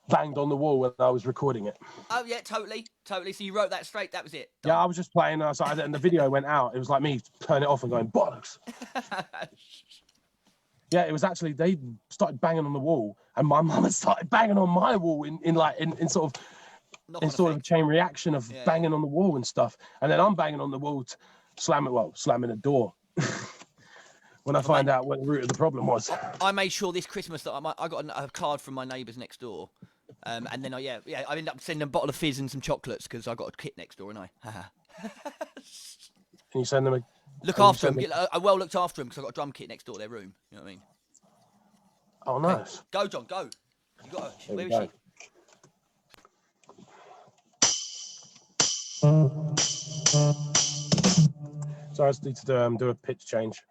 banged on the wall when I was recording it. Oh yeah, totally. So you wrote that straight. That was it. Done. Yeah, I was just playing, and the video went out. It was like me turning it off and going bollocks. Yeah, it was actually they started banging on the wall, and my mum had started banging on my wall in sort of a chain reaction of banging on the wall and stuff. And then I'm banging on the wall, slamming a door. When I find out what the root of the problem was. I made sure this Christmas that I got a card from my neighbours next door, and then I ended up sending a bottle of fizz and some chocolates because I got a kit next door, and Can you send them a... Look after them. I well looked after them because I got a drum kit next door their room. You know what I mean? Oh, nice. Go, John, go. You got her. Where is she? So I just need to do a pitch change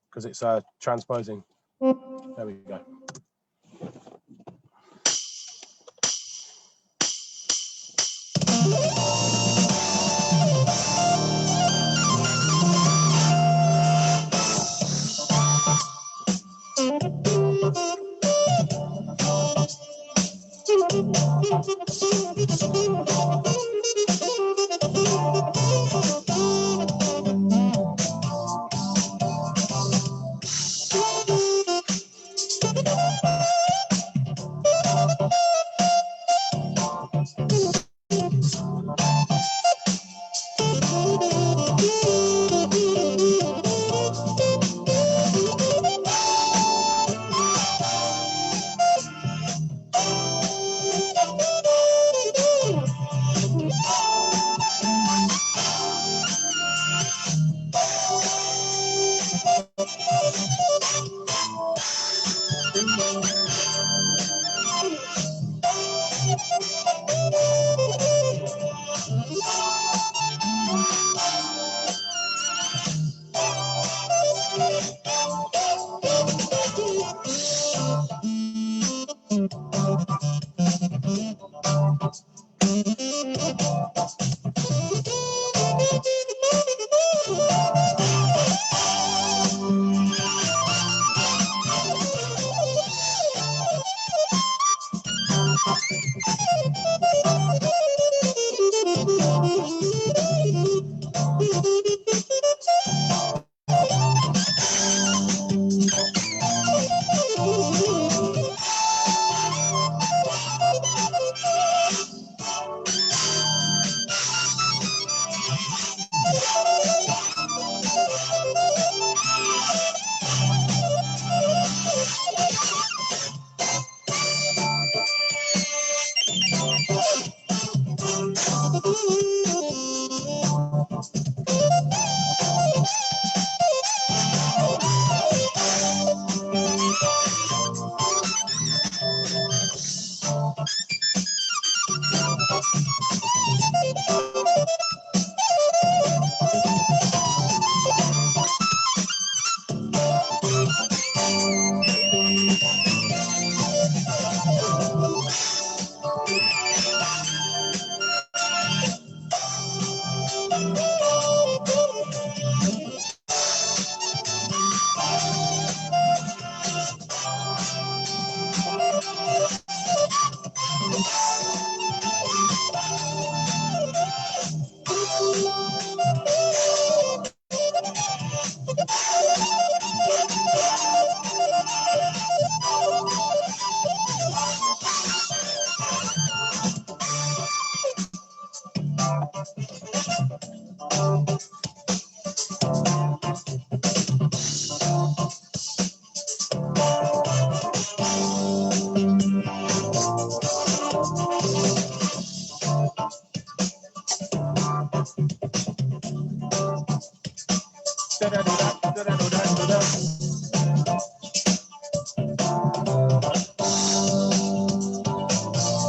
because it's transposing. There we go.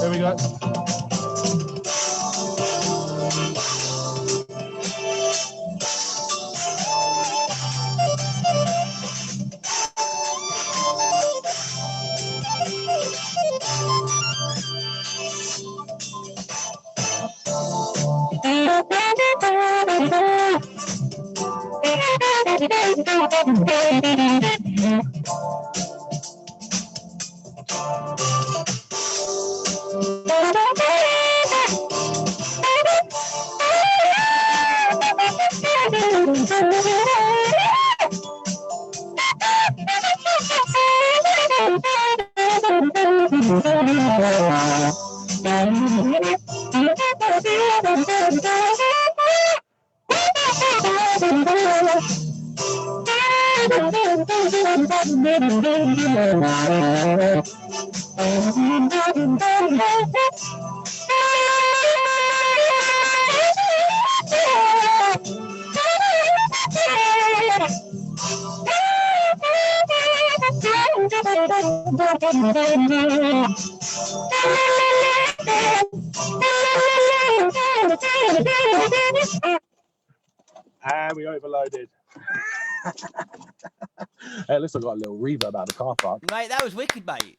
There we go. And we overloaded. At least I got a little reverb out of the car park. Mate, that was wicked, mate.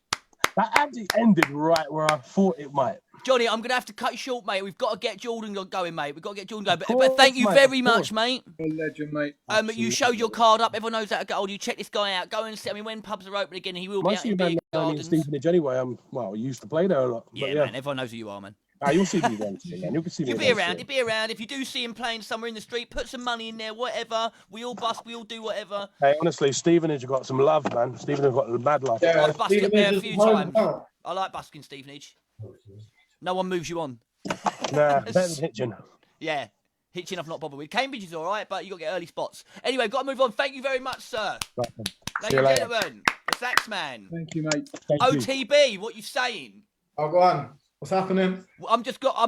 That actually ended right where I thought it might. Johnny, I'm going to have to cut you short, mate. We've got to get Jordan going, mate. We've got to get Jordan going. Of But course, thank you mate, very of much, course. mate. A legend, mate. You showed your card up. Everyone knows how to get hold of you. Check this guy out. Go and see. I mean, when pubs are open again, he will be Most out of you in men big know me in gardens. Stevenage anyway. Well, I used to play there a lot. Yeah, But man. Everyone knows who you are, man. You'll see me then, man. You'll see me He'll be then around. soon. He'll be around. If you do see him playing somewhere in the street, put some money in there. Whatever. We all bust. We all do whatever. Hey, honestly, Stevenage have got some love, man. Stevenage have got mad love. Yeah, I've busted up there a Stevenage few is home times. now. I like busking Stevenage. No one moves you on. Nah, better than Hitchin. Yeah. Hitchin I've not bothered with. Cambridge is all right, but you got to get early spots. Anyway, got to move on. Thank you very much, sir. Welcome. Ladies you and later. gentlemen, the Saxman. Thank you, mate. Thank you. OTB, what you saying? Oh, go on. What's happening? I'm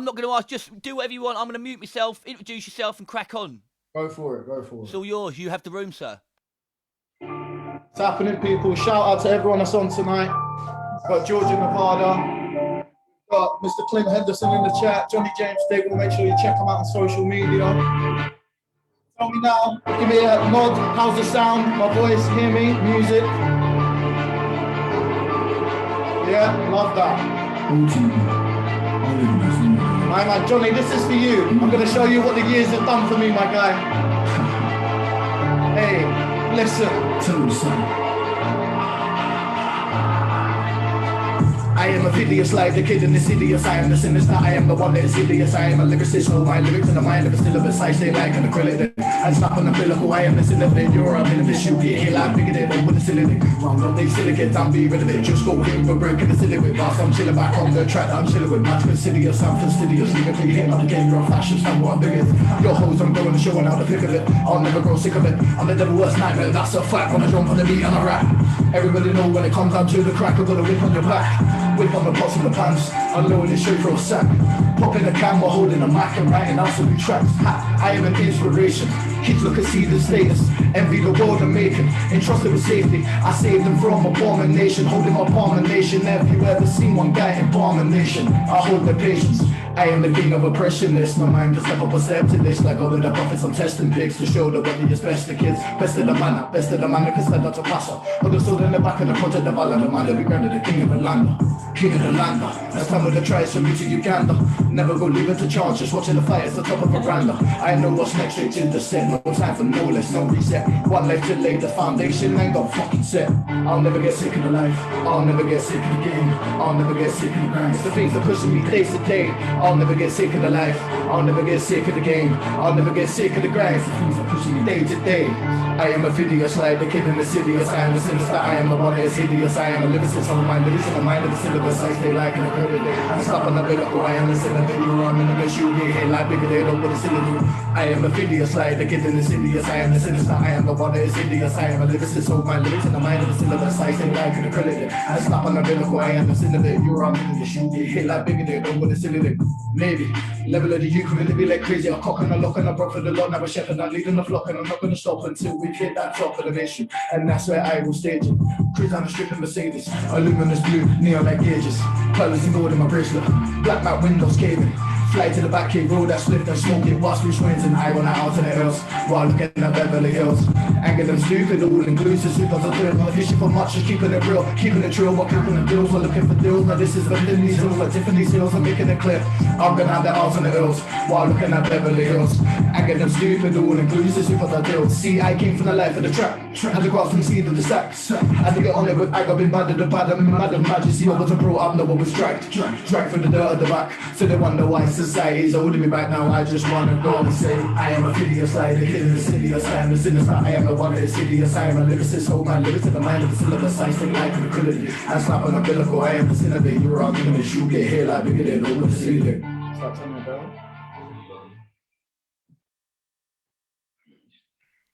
not going to ask. Just do whatever you want. I'm going to mute myself, introduce yourself, and crack on. Go for it. Go for It's it. all yours. You have the room, sir. What's happening, people? Shout out to everyone that's on tonight. Got George in Nevada. Got Mr. Clint Henderson in the chat. Johnny James Diggle. Make sure you check him out on social media. Tell me now. Give me a nod. How's the sound? My voice. Hear me? Music. Yeah, love that. My man, Johnny, this is for you. I'm going to show you what the years have done for me, my guy. Hey, listen. I am a hideous like the kid in the hideous. I am the sinister. I am the one that is hideous. I am a lyricist. All my lyrics in the mind of a syllabus. I stay like an acrylic. I snap on the umbilical. I am the syllabus. You're a millibus. You get here like bigger than with a syllabus. Round up they silicate. I'm be rid of it. Just go here. We're breaking the syllabus. Whilst I'm chilling back on the track that I'm chilling with. Much fastidious. I'm fastidious. Lyrically hitting on the game. You're a fascist. I'm what I'm bigger. Your hoes, I'm going to show and how to pick of it. I'll never grow sick of it. I'm the devil's worst nightmare. That's a fact. When I jump on the beat and I rap. Everybody know when it comes down to the crack. I've got a whip on your back. Whip on the pots and the pants, unloading it straight for a sack. Pop in the camera, holding a mic and writing absolute tracks. I am an inspiration. Kids look and see the status, envy the world I'm making. Entrusted with safety, I saved them from abomination. Holding my abomination. Have you ever seen one guy in abomination? I hold their patience. I am the king of oppressionist. My mind just like a perceptionist. Like all of the prophets, I'm testing pigs to show the whether it's best the kids. Best of the manner, cause they're not a passer. Understood in the back of the project, the valor, the man that we granted the king of the land. King of the land. That's time with the tries from me to Uganda. Never go leave it to chance, just watching the fight at the top of a veranda. I know what's next, straight to the set. No time for no less, no reset. One life to lay the foundation, ain't got fucking set. I'll never get sick of the life. I'll never get sick of the game. I'll never get sick of the grind. It's the things that pushing me day to day. I'll never get sick of the life. I'll never get sick of the game. I'll never get sick of the grind. It's the things that pushing me day to day. I am a hideous, like the kid in the hideous. I am the sinister. I am the one that is hideous. I am a lyricist on my lyrics in the mind of the syllabus. I stay like an acrylic. I stop on the biblical. I am the syllabus. You're on in the best. You get hit like bigger. They don't want to syllabus. I am a hideous, like the kid in the hideous. I am the sinister. I am the one that is hideous. I am a lyricist. Hold my lyrics in the mind of the syllabus. I stay like an acrylic. I stop on the biblical. I am the syllabus. You're on in the best. You get hit like bigger. They don't want to syllabus. Maybe level of the youth really be like crazy. A cock and a lock and a broke for the lot. Now a shepherd. I'm leading the flock and I'm not gonna stop until we hit that top of the nation. And that's where I will stage it. Cruise on the strip in Mercedes. Luminous blue, neon like gauges. Colors in gold in my bracelet. Black mat windows caving. Fly to the back cave road, that split and smoke it. Whilst Bruce Wayne's and I went out to the hills. While looking at Beverly Hills. Anger them stupid, all inclusive. Super the third, not fishing for much, just keeping it real. Keeping it true, we're keeping the bills. We're looking for deals. Now this is the these hills, like Tiffany's hills. I'm making it clear. I'm gonna have the house on the hills. While looking at Beverly Hills. Anger them stupid, all inclusive. Super the deals. See, I came from the life of the trap. Had to go out from the seed of the stacks. Had to get on it with I got been mad at the bad. I'm mad at majesty. I wasn't brought up, no one was dragged. Dragged from the dirt at the back. So they wonder why it's society's holding me back now. I just wanna go and say I am a hideous like the kid in the city. I am the sinister, I am the one that is hideous. I am a lyricist, hold my lyrics in the mind of the syllabus. I sing like tranquility. I slap on a umbilical, I am the sin of it. You're arguing this, you get here like bigger than over the ceiling. Start turning it down.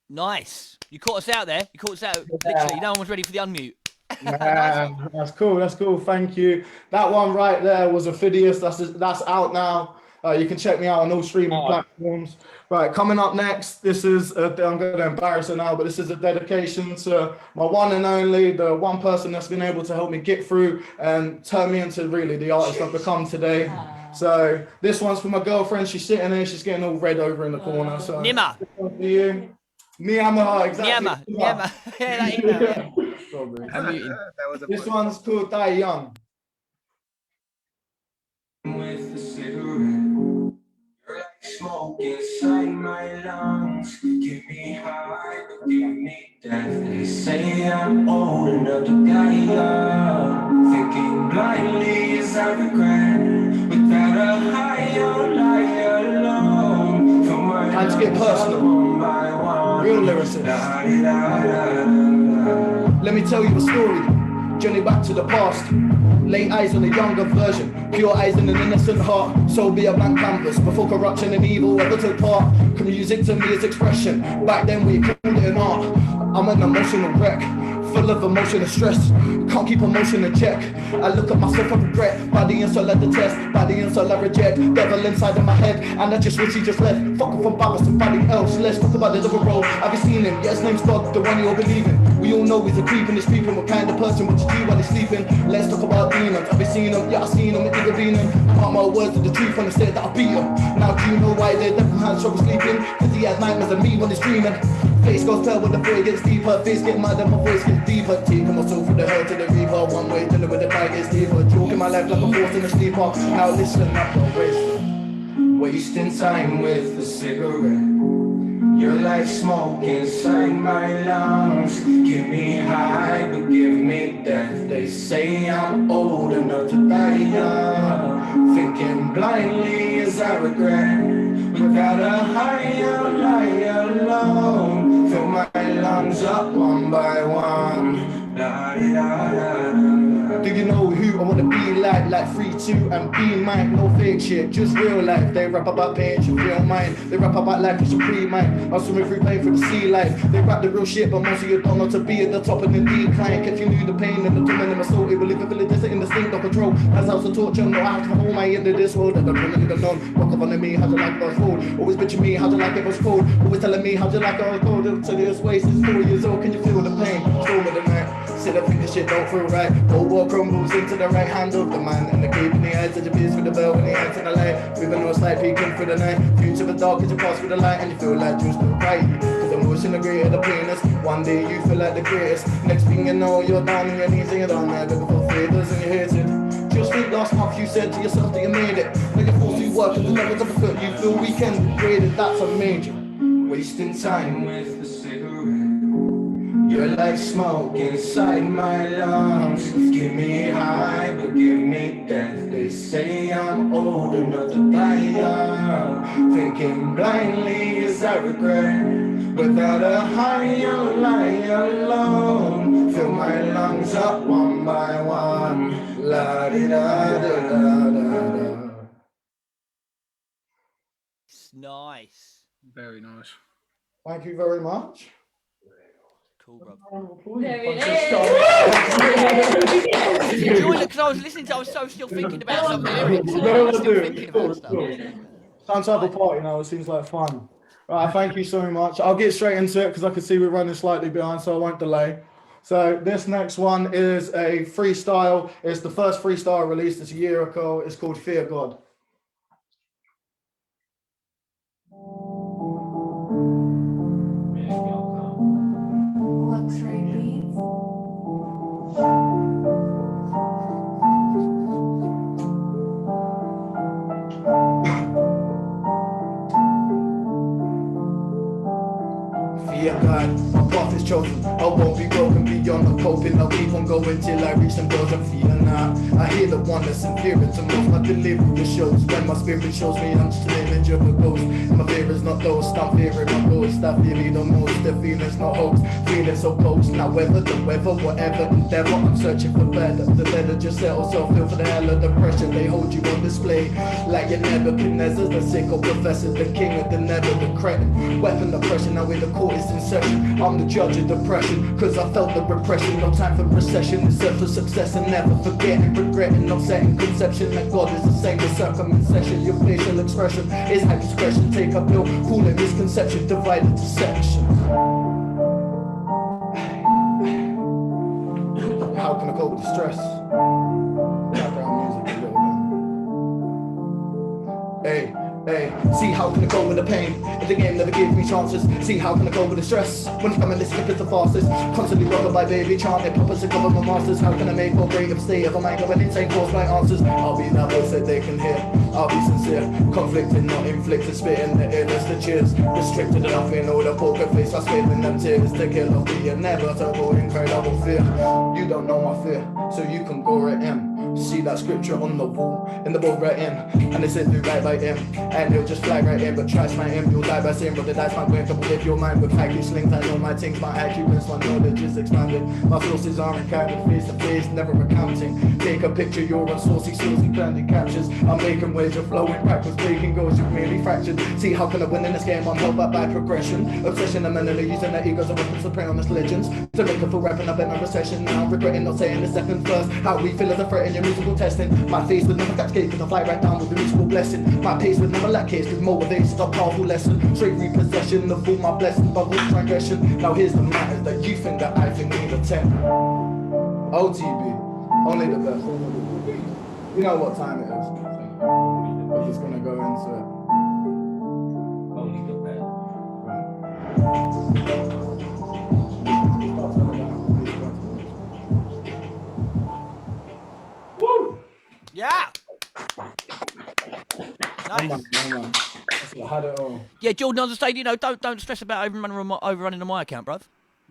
Nice. You caught us out there. You caught us out. Literally, no one was ready for the unmute. Man, that's cool. That's cool. Thank you. That one right there was a Phidias. That's out now. You can check me out on all streaming platforms. Right, coming up next, this is, I'm going to embarrass her now, but this is a dedication to my one and only, the one person that's been able to help me get through and turn me into really the artist I've become today. So this one's for my girlfriend. She's sitting there, she's getting all red over in the corner. So Nima. This one's for you. Niyama, exactly. Niyama. Yeah, that email. This one's called Die Young. With the cigarette, you're like smoke inside my lungs. Give me high, but give me death. They say I'm old enough to die young. Thinking blindly as I regret, without a higher lie alone. Time to get personal. Real lyricist. Let me tell you a story. Journey back to the past. Lay eyes on a younger version. Pure eyes in an innocent heart. So be a blank canvas. Before corruption and evil ever took part. Music to me is expression. Back then we called it an art. I'm an emotional wreck. Full of emotion and stress. Can't keep emotion in check. I look at myself and regret. Body and soul at the test. Body and soul I reject. Devil inside of my head. And I just wish he just left. Fuck off and borrow somebody else. Let's talk about the double role. Have you seen him? Yeah, his name's God, the one you're believing. We all know he's a creep and he's creeping. What kind of person would you do while he's sleeping? Let's talk about demons. Have you seen him? Yeah, I've seen him. It's Venom. Mark my words of the truth when I said that I beat him. Now do you know why their devil hands trouble sleeping? Cause he has nightmares of me when he's dreaming. Face goes pale when the boy gets deeper. Face get mad and my voice gets deeper. Taking my soul from the hell to the reaper. One way till with the fight gets deeper. Joking my life like a force in a sleeper. Now listen up, don't waste. Wasting time with the cigarette. You're like smoke inside my lungs. Give me high, but give me death. They say I'm old enough to die young. Thinking blindly as I regret. Without a higher lie alone. Fill my lungs up one by one. Da, da, da, da. Do you know who I wanna be like 3-2 and be mine, no fake shit, just real life. They rap about pain, you feel mine. They rap about life, it's a pre-mine. I'm swimming through pain for the sea life. They rap the real shit, but most of you don't know to be at the top of the decline. If you knew the pain and the torment in my soul, it will live in the instinct of control. As house of torture, no how to hold my end of this world. And I'm running the known. Walk up on me, how'd you like it was cold? Always bitching me, how'd you like it was cold? Always telling me, how'd you like it was cold? To this waste, it's 4 years old, can you feel the pain? Storm of the night. Sit up, think this shit don't feel right. Whole world crumbles into the right hand of the man. And the cape in the eyes of the beast with the bell in the hands in the light. Moving no slight peeking through the night. Future the dark as you pass through the light. And you feel like you're still right. Cause emotion the greater the plainest. One day you feel like the greatest. Next thing you know, you're down on your knees and you're down there looking for favors and you're hated. Just think last month you said to yourself that you made it. Like you're forced to work and the devil's uppercut. You feel weekend degraded, that's a major. Wasting time with the cigarette. You're like smoke inside my lungs. Give me high, but give me death. They say I'm old enough to die young. Thinking blindly as I regret. Without a higher lie alone. Fill my lungs up one by one. La di da da da da da. Nice. Very nice. Thank you very much. Cool, bro. There it is. Enjoying it because I was listening to. I was still thinking about some lyrics. I was still thinking about stuff. Time to have a party now. It seems like fun. Right, thank you so much. I'll get straight into it because I can see we're running slightly behind, so I won't delay. So this next one is a freestyle. It's the first freestyle released this year ago. It's called Fear God. a guide, my path is chosen. I won't be broken beyond the coping. I'll keep on going till I reach some goals I'm feeling now. I hear the one that's inferior to most. My delivery shows when my spirit shows me I'm just an image of a ghost. My fear is not those, stop fearing my ghost. Stop feeling the most, the feeling's not hoax. Feeling so close, now whether the weather, whatever endeavor, I'm searching for better. The better just settle, so feel for the hell of the pressure. They hold you on display like you're Nebuchadnezzar, the sicko professor, the king of the never, the credit. Weapon oppression, now in the court is in session. I'm the judge of depression, cause I felt the repression. No time for recession, the search for success and never forgetting, regretting, not setting conception that God is the same as circumcision. Your facial expression is expression. Take a pill, call it misconception, divided to section. How can I cope with the stress? Background music a little bit. Hey. Hey, see how can I go with the pain if the game never gave me chances? See how can I go with the stress when I'm this skip is the fastest? Constantly robbed by baby chanting, papas to cover my masters. How can I make or break a state of a mind going insane? Force my answers. I'll be that voice that they can hear. I'll be sincere, conflicted, not inflicted, spitting the illness, the cheers. Restricted enough, you know the poker face. I spit in them tears to kill off the inevitable, incredible fear. You don't know my fear, so you can go right in. See that scripture on the wall, in the book right in, and it says do right by him, and he'll just fly right in, but trash my him, you'll die by sin, but the dice might win, couple with your mind with haiku slings. I know my things, my IQ, my knowledge is expanded, my forces aren't counted, face to face, never accounting. Take a picture, you're on saucy, planted captures. I'm making waves, you're flowing backwards, breaking goals, you've merely fractured. See how can I win in this game? I'm held back by progression, obsession, I'm mentally using their egos and weapons to prey on this legends, to make up for rapping up in a recession. Now I'm regretting not saying the second first, how we feel as a threat in your musical testing. My face would never catch case, cause I fly right down with the musical blessing. My pace would never lack case, with motivations a powerful lesson. Straight repossession of all my blessings, but with transgression. Now here's the matter that you think that I think need a 10. OTB, only the best. You know what time it is. We're just gonna go into it. Only the best. Woo! Yeah. Nice. I had it all. Yeah, Jordan understand. You know, don't stress about overrunning on my account, bruv.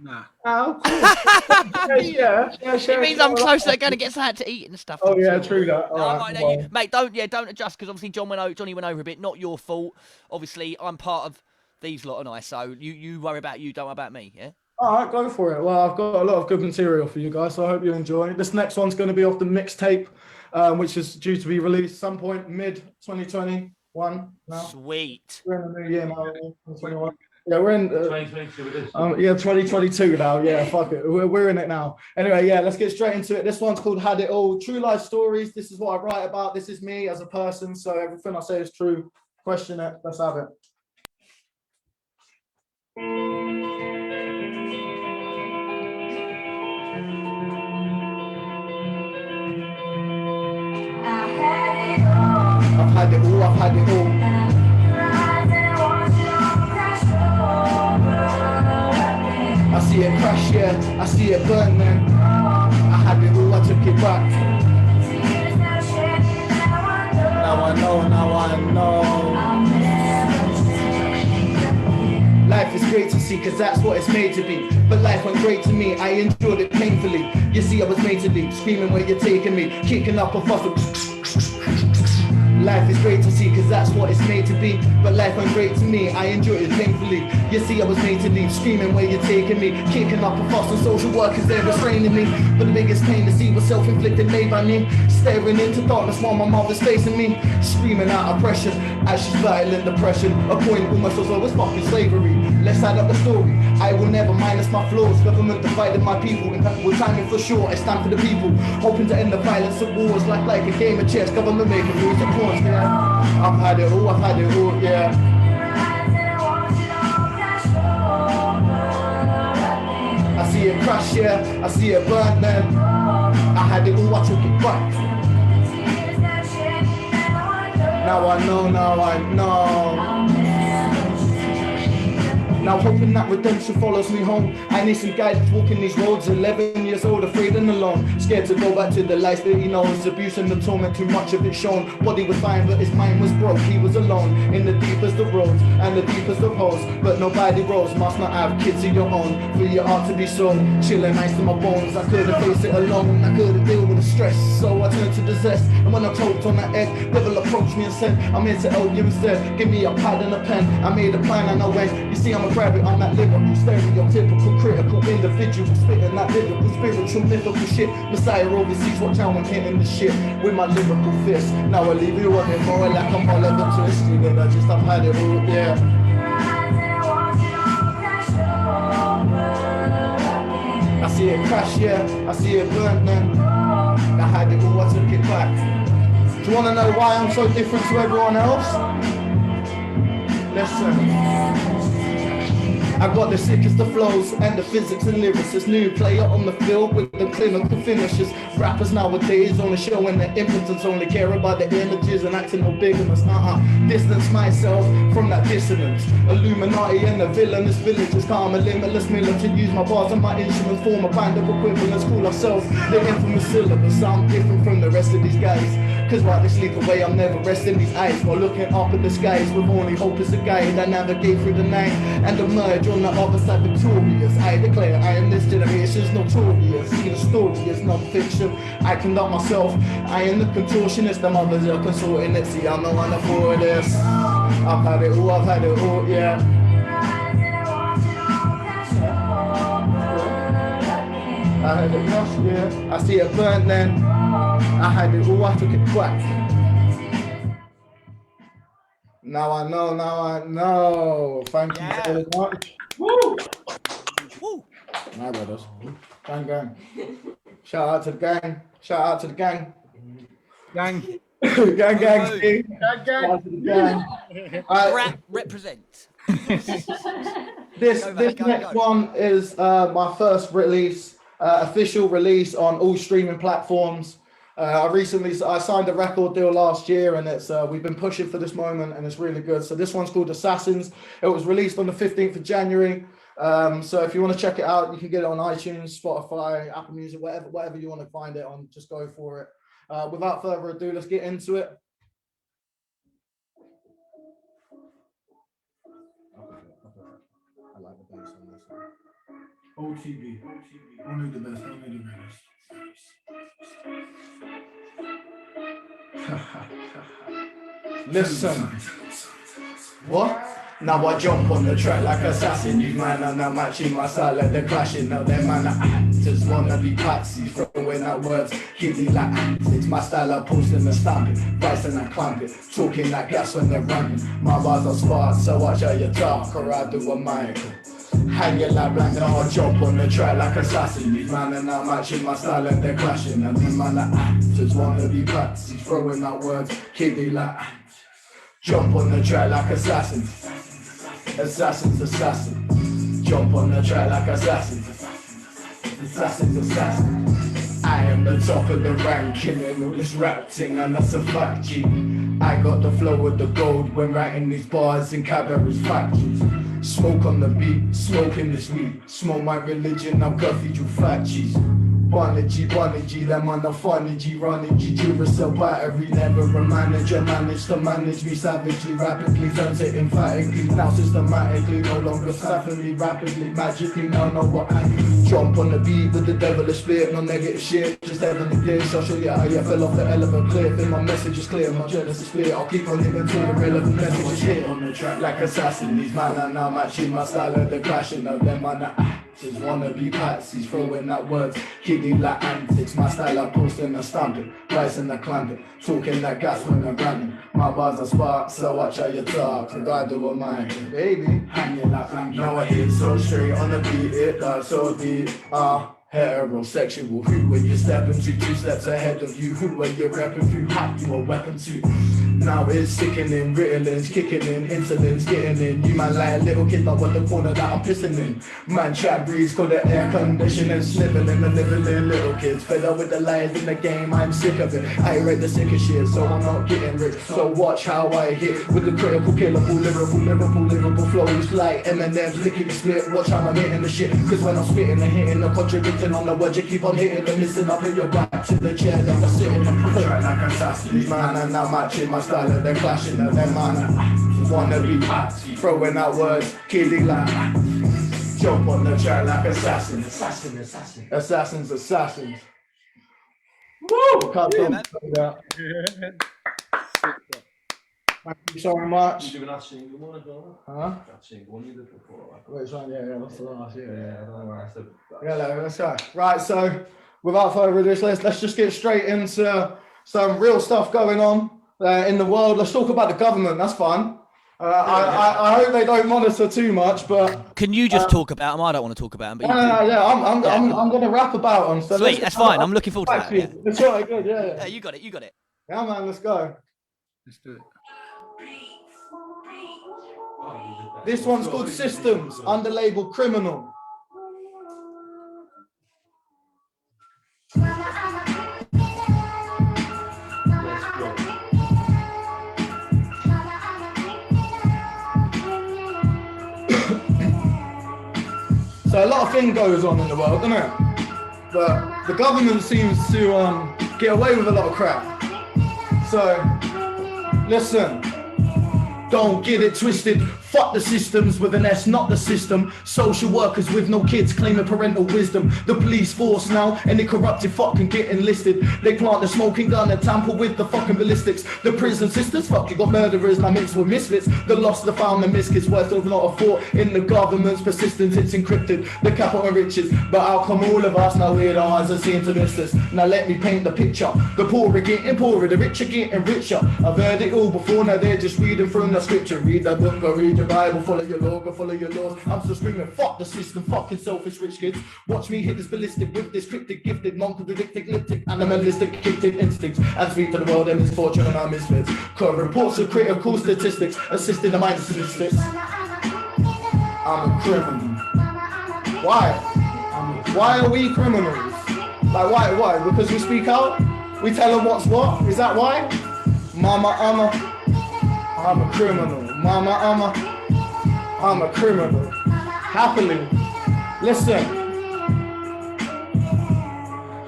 Nah. Oh, cool. yeah. It means I'm closer to going to get something to eat and stuff. Oh yeah, true that. No, right, no, mate, don't adjust because obviously Johnny went over a bit. Not your fault. Obviously, I'm part of these lot and I. So you worry about you, don't worry about me. Yeah. All right, go for it. Well, I've got a lot of good material for you guys, so I hope you enjoy. This next one's going to be off the mixtape, which is due to be released some point mid 2021. Now. Sweet. We're in the new year now. 2021. Yeah, we're in 2022. 2022 now. Yeah, fuck it. We're in it now. Anyway, yeah, let's get straight into it. This one's called Had It All. True life stories. This is what I write about. This is me as a person. So everything I say is true. Question it. Let's have it. I've had it all. I've had it all. I see it crash, yeah, I see it burn, man. I had it all, I took it back. Now I know. Life is great to see, cause that's what it's made to be. But life went great to me, I endured it painfully. You see, I was made to leave, screaming where you're taking me, kicking up a fuss. Life is great to see, cause that's what it's made to be. But life went great to me, I enjoyed it painfully. You see, I was made to leave, screaming where you're taking me, kicking up a fuss, and social workers there restraining me. But the biggest pain to see was self-inflicted, made by me. Staring into darkness while my mother's facing me, screaming out oppression as she's battling depression. A point almost as low as fucking slavery. Let's add up the story. I will never minus my flaws. Government divided my people. Impeccable timing for sure. I stand for the people, hoping to end the violence of wars. Like a game of chess. Government making rules of course. Yeah. I've had it all, yeah. I see it crash, yeah, I see it burn, man. I had it all, I took it back. Now I know. Now hoping that redemption follows me home. I need some guidance walking these roads. 11 years old, afraid and alone. Scared to go back to the life that he knows. Abuse and the torment, too much of it shown. Body was fine, but his mind was broke. He was alone in the deep steepest of roads and the deepest of holes, but nobody rose. Must not have kids of your own for your heart to be so chilling nice to my bones. I couldn't face it alone, I couldn't deal with the stress, so I turned to the zest. And when I choked on that egg, devil approached me and said, I'm here to help you instead. Give me a pad and a pen. I made a plan and I went. You see, I'm a rabbit, I'm that lyrical, stereotypical, critical individual, spitting that lyrical, spiritual, mythical shit. Messiah overseas, watch how I'm hitting the shit with my lyrical fist. Now I leave you on it more like I'm all of the twisting, and I just I've had it all, yeah. I see it crash, yeah, I see it burn then. I had it all, I took it back. Do you want to know why I'm so different to everyone else? Listen. I got the sickest of flows and the physics and lyrics. It's new player on the field with the clinical finishes. Rappers nowadays only showing their impotence, only care about the images and acting no bigamous. Distance myself from that dissonance. Illuminati and the villainous villages. Calm a limitless militant. Use my bars and my instruments. Form a band of equivalents. Call ourselves the infamous syllabus. I'm different from the rest of these guys. Cause while they sleep away, I'm never resting these eyes. While looking up at the skies with only hope as a guide. I navigate through the night and emerge on the other side victorious. I declare I am this generation's notorious. See, the story is non-fiction. I conduct myself. I am the contortionist. The mothers are consorting it. See, I'm the one for this. I've had it all, yeah. I had it rush, yeah. I see it burnt then. I had it all, I took it back. Now I know. Thank you very much. Woo! Woo! My brothers. Gang. Shout out to the gang. Shout out to the gang. Gang. gang. Represent. This next one is my first release, official release on all streaming platforms. I signed a record deal last year, and it's we've been pushing for this moment, and it's really good. So this one's called Assassins. It was released on the 15th of January. So if you want to check it out, you can get it on iTunes, Spotify, Apple Music, whatever you want to find it on. Just go for it. Without further ado, let's get into it. I like the bass on this one. OTB. Only the best, only the greatest. Listen. What? Now I jump on the track like assassin. These man are not matching my style like they're clashing. Now them man are actors, wanna be patsies. Throwing out words, kiddie like antics. My style I post and I stamp it, vice and I clamp it. Talking like gas when they're running. My bars are spark, so watch how you talk or I do a mic. Hang it like blank and I'll jump on the track like assassin. These man are not matching my style and they're clashing. And these man are actors, wanna be patsies. Throwing out words, kiddie like antics. Jump on the track like assassins. Assassins. Jump on the track like assassins. Assassins. I am the top of the ranking in all this rap thing, and that's a fact, G. I got the flow with the gold when writing these bars in cabaret factories. Smoke on the beat, smoking this weed. Smoke my religion, I'm cathedral fat cheese. Bunny G, them on the funny G, running G, Duracell battery, never a manager, managed to manage me savagely, rapidly, turns it emphatically, now systematically, no longer savagely, rapidly, magically, now know what I do. Jump on the beat with the devilish spirit, no negative shit, just heavenly bliss, I'll show you how you fell off the element cliff, and my message is clear, my jealous is clear, I'll keep on hitting till the relevant message is hit. On the track like assassin, these man are now matching my style and they're clashing, now them man are actors, wanna be patsies, throwing out words, kidding like antics, my style I post and I stamp it, rice and I clamp it, talking like gas when I'm ramming, my bars are spark, so watch how you talk, I gotta do a mind, baby, hanging like blank, now I hit so straight on the beat, it does so deep, heterosexual, who when you step into 2 steps ahead of you, who when you're rapping through hot, you a weapon too. Now it's sickening, Ritalins, kicking in, insulins, getting in. You man like a little kid, but what the corner that I'm pissing in. Man chat breeze, call the air conditioning, sniveling and nibbling little kids. Fed up with the lies in the game, I'm sick of it. I read the sickest shit, so I'm not getting rich. So watch how I hit with the critical, killable, lyrical flows like Eminem's lickety split. Watch how I'm hitting the shit, cause when I'm spitting and hitting the contradicting on the words, you keep on hitting and missing up in your back to the chair that I'm sitting and track like assassin. These man are now matching my style and they're clashing and them man are wanna be hot, throwing out words, kiddie like jump on the track like assassin. Assassins. Woo! Can't man. that. Thank you so much. Huh? Which one? Yeah, that's the last. Yeah, let's go. Right, so without further ado, let's just get straight into some real stuff going on in the world. Let's talk about the government. That's fun. I hope they don't monitor too much, but can you just talk about them? I don't want to talk about them. But I'm going to rap about them. So sweet, that's fine. I'm looking forward to that. Yeah. It's all right, good. Yeah. You got it. Yeah, man, let's go. Let's do it. This one's called Systems, under label Criminal. So a lot of things goes on in the world, doesn't it? But the government seems to get away with a lot of crap. So, listen, don't get it twisted. Fuck the systems with an S, not the system. Social workers with no kids claiming parental wisdom. The police force now, any corrupted fuck can get enlisted. They plant the smoking gun and tamper with the fucking ballistics. The prison sisters, fuck, you got murderers now mixed with misfits. The lost, the found, the miskids, worth of not a thought. In the government's persistence, it's encrypted. The capital riches, but how come all of us now we're the ones that seem to miss this? Now let me paint the picture. The poor are getting poorer, the rich are getting richer. I've heard it all before, now they're just reading from the scripture. Read the book, go read your Bible, follow your law, go follow your laws. I'm still screaming, fuck the system, fucking selfish rich kids. Watch me hit this ballistic with this cryptic, gifted, non-contradictic, elliptic, animalistic, gifted instincts. And speak to the world and misfortune and our misfits. Current reports of critical statistics, assisting the mind of statistics. I'm a criminal. Why? Why are we criminals? Like why? Because we speak out? We tell them what's what? Is that why? Mama, I'm a criminal. Mama, I'm a criminal. Happily. Listen.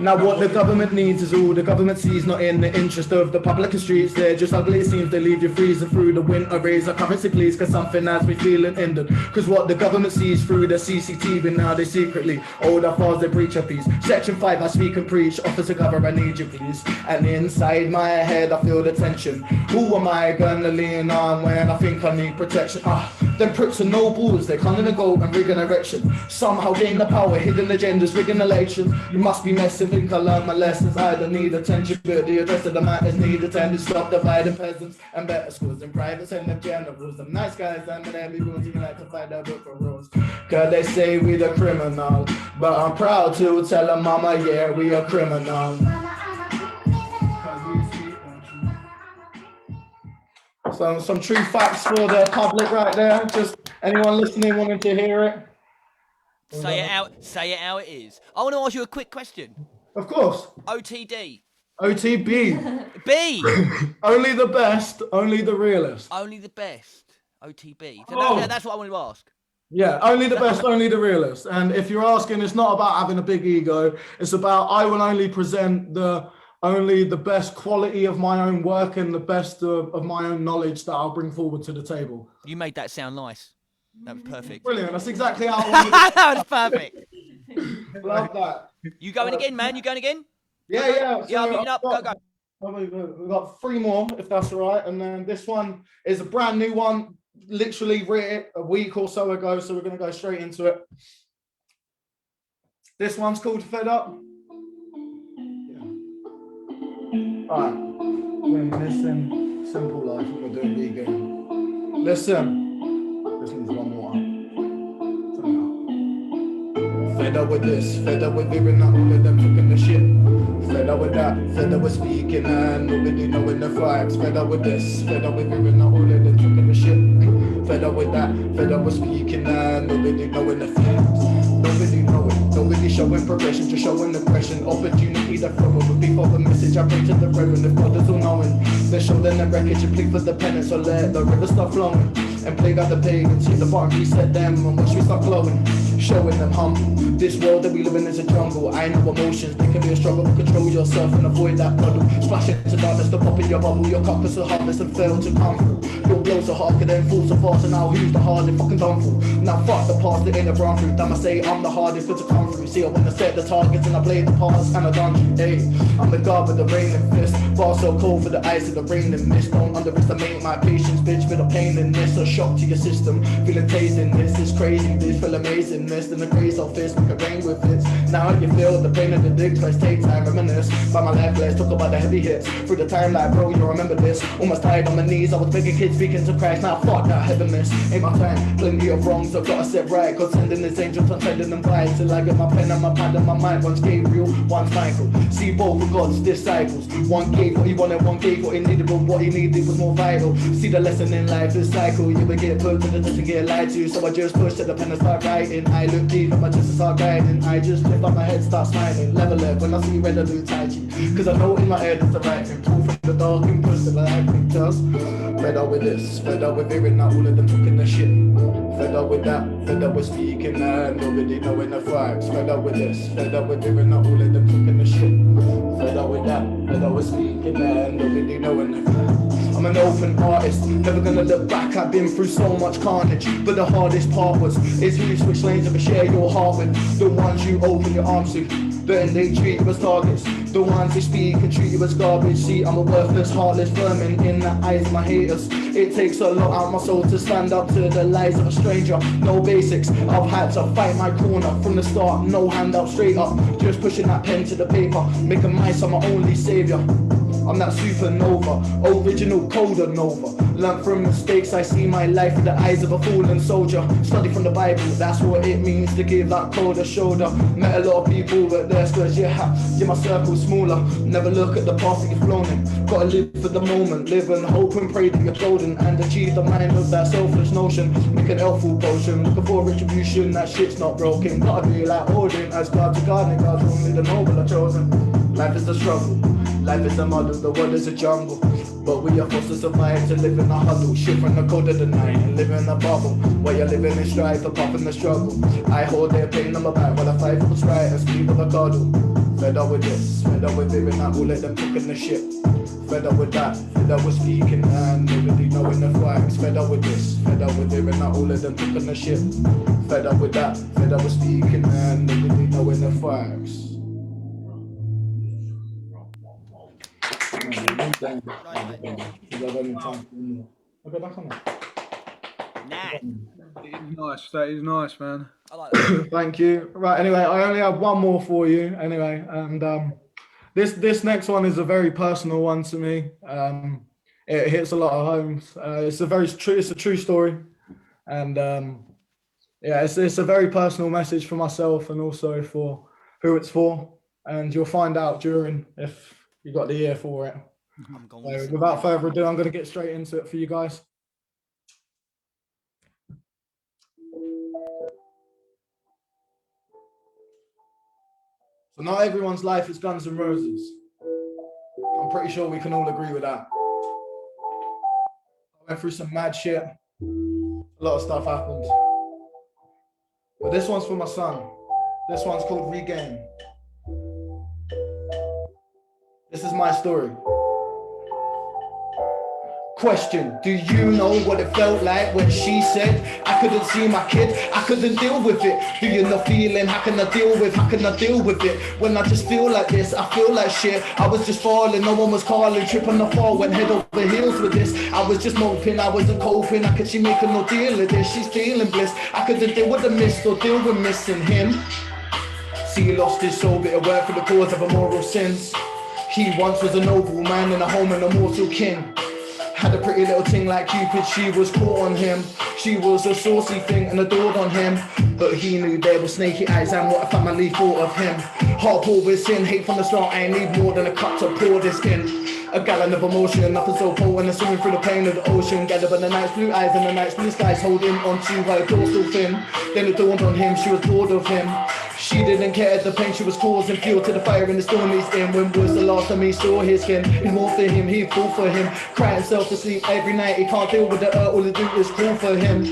Now what the government needs is all the government sees, not in the interest of the public and streets. They're just ugly, it seems they leave you freezing through the winter. Raise our currency please, cause something has me feeling hindered. Cause what the government sees through the CCTV, now they secretly hold our flaws, they breach our peace. Section 5, I speak and preach, officer cover, I need you please. And inside my head I feel the tension. Who am I gonna lean on when I think I need protection? Them pricks are no balls, they're coming to go and rig an erection. Somehow gain the power, hidden agendas, rigging elections. You must be messing, think I learned my lessons. I don't need attention, but the address of the matters need attendance. Stop dividing peasants and better schools and private and them generals. Them nice guys and the heavy rules, you like to find out book for rules. Cause they say we the criminal, but I'm proud to tell them mama, yeah, we are criminal. Some true facts for the public right there. Just anyone listening wanting to hear it. Say it how it is. I want to ask you a quick question. Of course. OTD. OTB. B. Only the best, only the realest. Only the best. OTB. So that's what I wanted to ask. Yeah, only the best, only the realest. And if you're asking, it's not about having a big ego. It's about I will only present only the best quality of my own work and the best of my own knowledge that I'll bring forward to the table. You made that sound nice. That was perfect. Brilliant. That's exactly how I wanted it. That was perfect. Love that. You going again, man? You going again? Yeah. Yeah, I'm meeting up. Go. We've got 3 more, if that's all right. And then this one is a brand new one. Literally wrote it a week or so ago. So we're going to go straight into it. This one's called Fed Up. Alright, we're missing simple life, we're doing vegan. Listen, this needs one more. Fed up with this, fed up with hearing that all of them talking the shit. Fed up with that, fed up with speaking and nobody knowing the facts. Fed up with this, fed up with hearing that all of them talking the shit. Fed up with that, fed up with speaking and nobody knowing the facts. Nobody knowing, nobody showing progression, just showing aggression. Opportunity to throw over before the message I bring to the brethren. If God is all knowing, they show them the wreckage and plead for the penance. So let the river start flowing and plague out the pagans. Hit the bottom, reset them and watch me start glowing. showing them humble. This world that we live in is a jungle. I know emotions, they can be a struggle to control yourself and avoid that puddle. Splash into darkness to pop in your bubble. Your cup is so heartless and fail to come through. Your blows are hard, then fall so fast, and now who's the hardest fucking done for? Now fuck the past, it ain't a run through. Damn, I say I'm the hardest to come through. See, I wanna set the targets and I play the parts and I done you. Hey, I'm the god with the rain and fist. Bar so cold for the ice of the rain and mist. Don't underestimate my patience, bitch, for the pain in this. A shock to your system, feeling tasting this. It's crazy, bitch, feel amazing. Mist in the grace of fist, make it rain with it. Now you feel the pain of the dick twice, take time, reminisce. By my life, let's talk about the heavy hits. Through the time, like, bro, you remember this. Almost tired on my knees, I was begging kids speaking to Christ. Now fuck that heaviness, ain't my time. Plenty of wrongs, I've gotta set right. God sending his angels, I'm sending them by. Till I get my pen and my pad and my mind. One's Gabriel, one's Michael. See both of God's disciples. One gave what he wanted, one gave what he needed, but what he needed was more vital. See the lesson in life, this cycle. You will get put to the test and get lied to. So I just push to the pen and start writing. I look deep at my chest and start guiding. I just lift up my head, start smiling. Level up when I see red, I do tai chi. Cause I know in my head it's the right thing. Pull from the dark and push to the light. Just fed up with this, fed up with hearing that all of them talking the shit. Fed up with that, fed up with speaking that, nobody knowing the facts. Fed up with this, fed up with hearing that all of them talking the shit. Fed up with that, fed up with speaking that, nobody knowing the facts. I'm an open artist, never gonna look back. I've been through so much carnage, but the hardest part is who you switch lanes and share your heart with. The ones you open your arms to, then they treat you as targets. The ones who speak and treat you as garbage. See, I'm a worthless, heartless vermin in the eyes of my haters. It takes a lot out of my soul to stand up to the lies of a stranger. No basics, I've had to fight my corner from the start. No hand up, straight up, just pushing that pen to the paper. Making myself my only savior. I'm that supernova, original coda nova. Learned from mistakes, I see my life with the eyes of a fallen soldier. Study from the Bible, that's what it means to give that cold a shoulder. Met a lot of people, but that's cause yeah, my circle's smaller. Never look at the past that you've flown in. Gotta live for the moment, live and hope and pray that you're golden. And achieve the mind of that selfless notion. Make an helpful potion, looking for retribution, that shit's not broken. Gotta be like Odin, as God to gardening, God's only the noble are chosen. Life is a struggle. Life is a model, the world is a jungle. But we are forced to survive, to live in a huddle. Shit from the cold of the night and live in a bubble. Where you're living in strife, apart from the struggle. I hold their pain on my back while I fight for what's right and speak of a cuddle. Fed up with this, fed up with hearing that all of them cooking the shit. Fed up with that, fed up with speaking and nobody knowing the facts. Fed up with this, fed up with hearing that all of them cooking the shit. Fed up with that, fed up with speaking and nobody knowing the facts. That is nice, man. I like that. Thank you. Right, anyway, I only have one more for you anyway, and this next one is a very personal one to me. It hits a lot of homes. It's a true story, and yeah, it's a very personal message for myself and also for who it's for, and you'll find out during if you got the ear for it. So without further ado, I'm going to get straight into it for you guys. So not everyone's life is Guns N' Roses. I'm pretty sure we can all agree with that. I went through some mad shit. A lot of stuff happened. But this one's for my son. This one's called Regain. This is my story. Question, do you know what it felt like when she said I couldn't see my kid, I couldn't deal with it? Do you know feeling, how can I deal with it? When I just feel like this, I feel like shit. I was just falling, no one was calling, tripping the fall, went head over heels with this. I was just moping, I wasn't coping, how could she make a no deal of this? She's feeling bliss, I couldn't deal with the mist or deal with missing him. See, he lost his soul, bit of work for the cause of immoral sins. He once was a noble man in a home and a mortal king. Had a pretty little thing like Cupid, she was caught on him. She was a saucy thing and adored on him. But he knew there were snaky eyes and what a family thought of him. Heart poured with sin, hate from the start, I need more than a cup to pour this in. A gallon of emotion, nothing so potent and swimming through the pain of the ocean. Gathered by the night's blue eyes and the night's blue skies, holding on to her dorsal fin. Then it dawned on him, she was bored of him. She didn't care the pain she was causing, fuel to the fire in the storm he's in. When was the last time he saw his skin? He mourned for him, he fought for him. Cried himself to sleep every night, he can't deal with the all he do is call for him.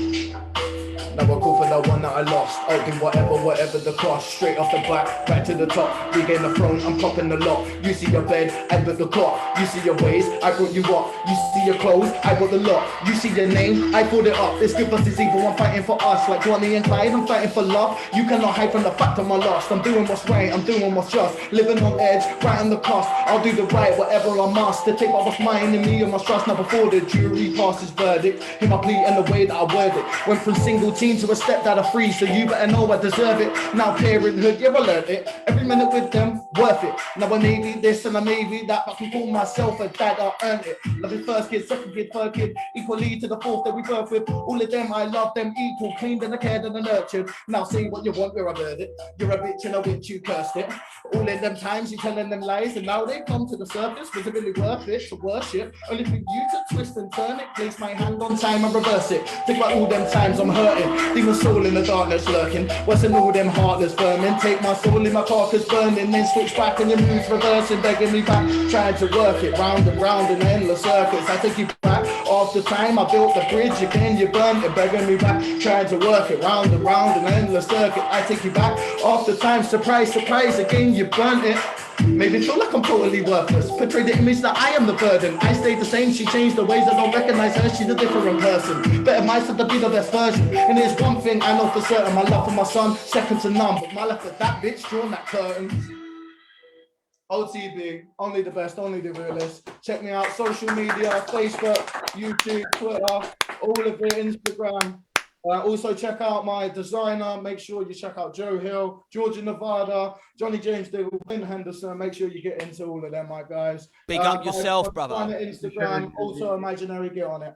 Now I call for the one that I lost. I'll do whatever the cost. Straight off the back to the top. Regain the throne, I'm copping the lot. You see your bed, I built the clock. You see your ways, I brought you up. You see your clothes, I brought the lot. You see your name, I pulled it up. It's good versus evil, I'm fighting for us. Like Bonnie and Clyde, I'm fighting for love. You cannot hide from the fact of my loss. I'm doing what's right, I'm doing what's just. Living on edge, right on the cost. I'll do the right, whatever I must. To take what was mine in me and my trust. Now before the jury passes verdict, hear my plea and the way that I word it. Went from single team to a step that I free, so you better know I deserve it. Now parenthood, yeah, I learned it. Every minute with them, worth it. Now I may be this and I may be that, but I can call myself a dad, I earned it. Loving first kid, second kid, third kid, equally to the fourth that we birth with. All of them, I love them equal, cleaned and I cared and I nurtured. Now say what you want, you're a verdict. You're a bitch and a witch, you cursed it. All of them times you telling them lies, and now they come to the surface. Was it really worth it to worship? Only for you to twist and turn it. Place my hand on time and reverse it. Think about all them times I'm hurting. Demon soul in the darkness lurking. What's in all them heartless vermin? Take my soul in my carcass burning, then switch back and your moves reversing, begging me back. Trying to work it round and round in endless circuits. I take you back. After time I built the bridge again, you burned it, begging me back. Trying to work it round and round in endless circuit. I take you back. After time, surprise, surprise, again you burnt it. Made me feel like I'm totally worthless. Portray the image that I am the burden. I stayed the same, she changed the ways. I don't recognize her, she's a different person. Better myself to be the best version. And there's one thing I know for certain, my love for my son, second to none. But my love for that bitch, drawn that curtain. OTB, only the best, only the realest. Check me out, social media, Facebook, YouTube, Twitter, all of it, Instagram. Also check out my designer. Make sure you check out Joe Hill, Georgia Nevada, Johnny James Diggle, Clint Henderson. Make sure you get into all of them, my guys. Big up yourself, brother. On Instagram, also imaginary. Get on it.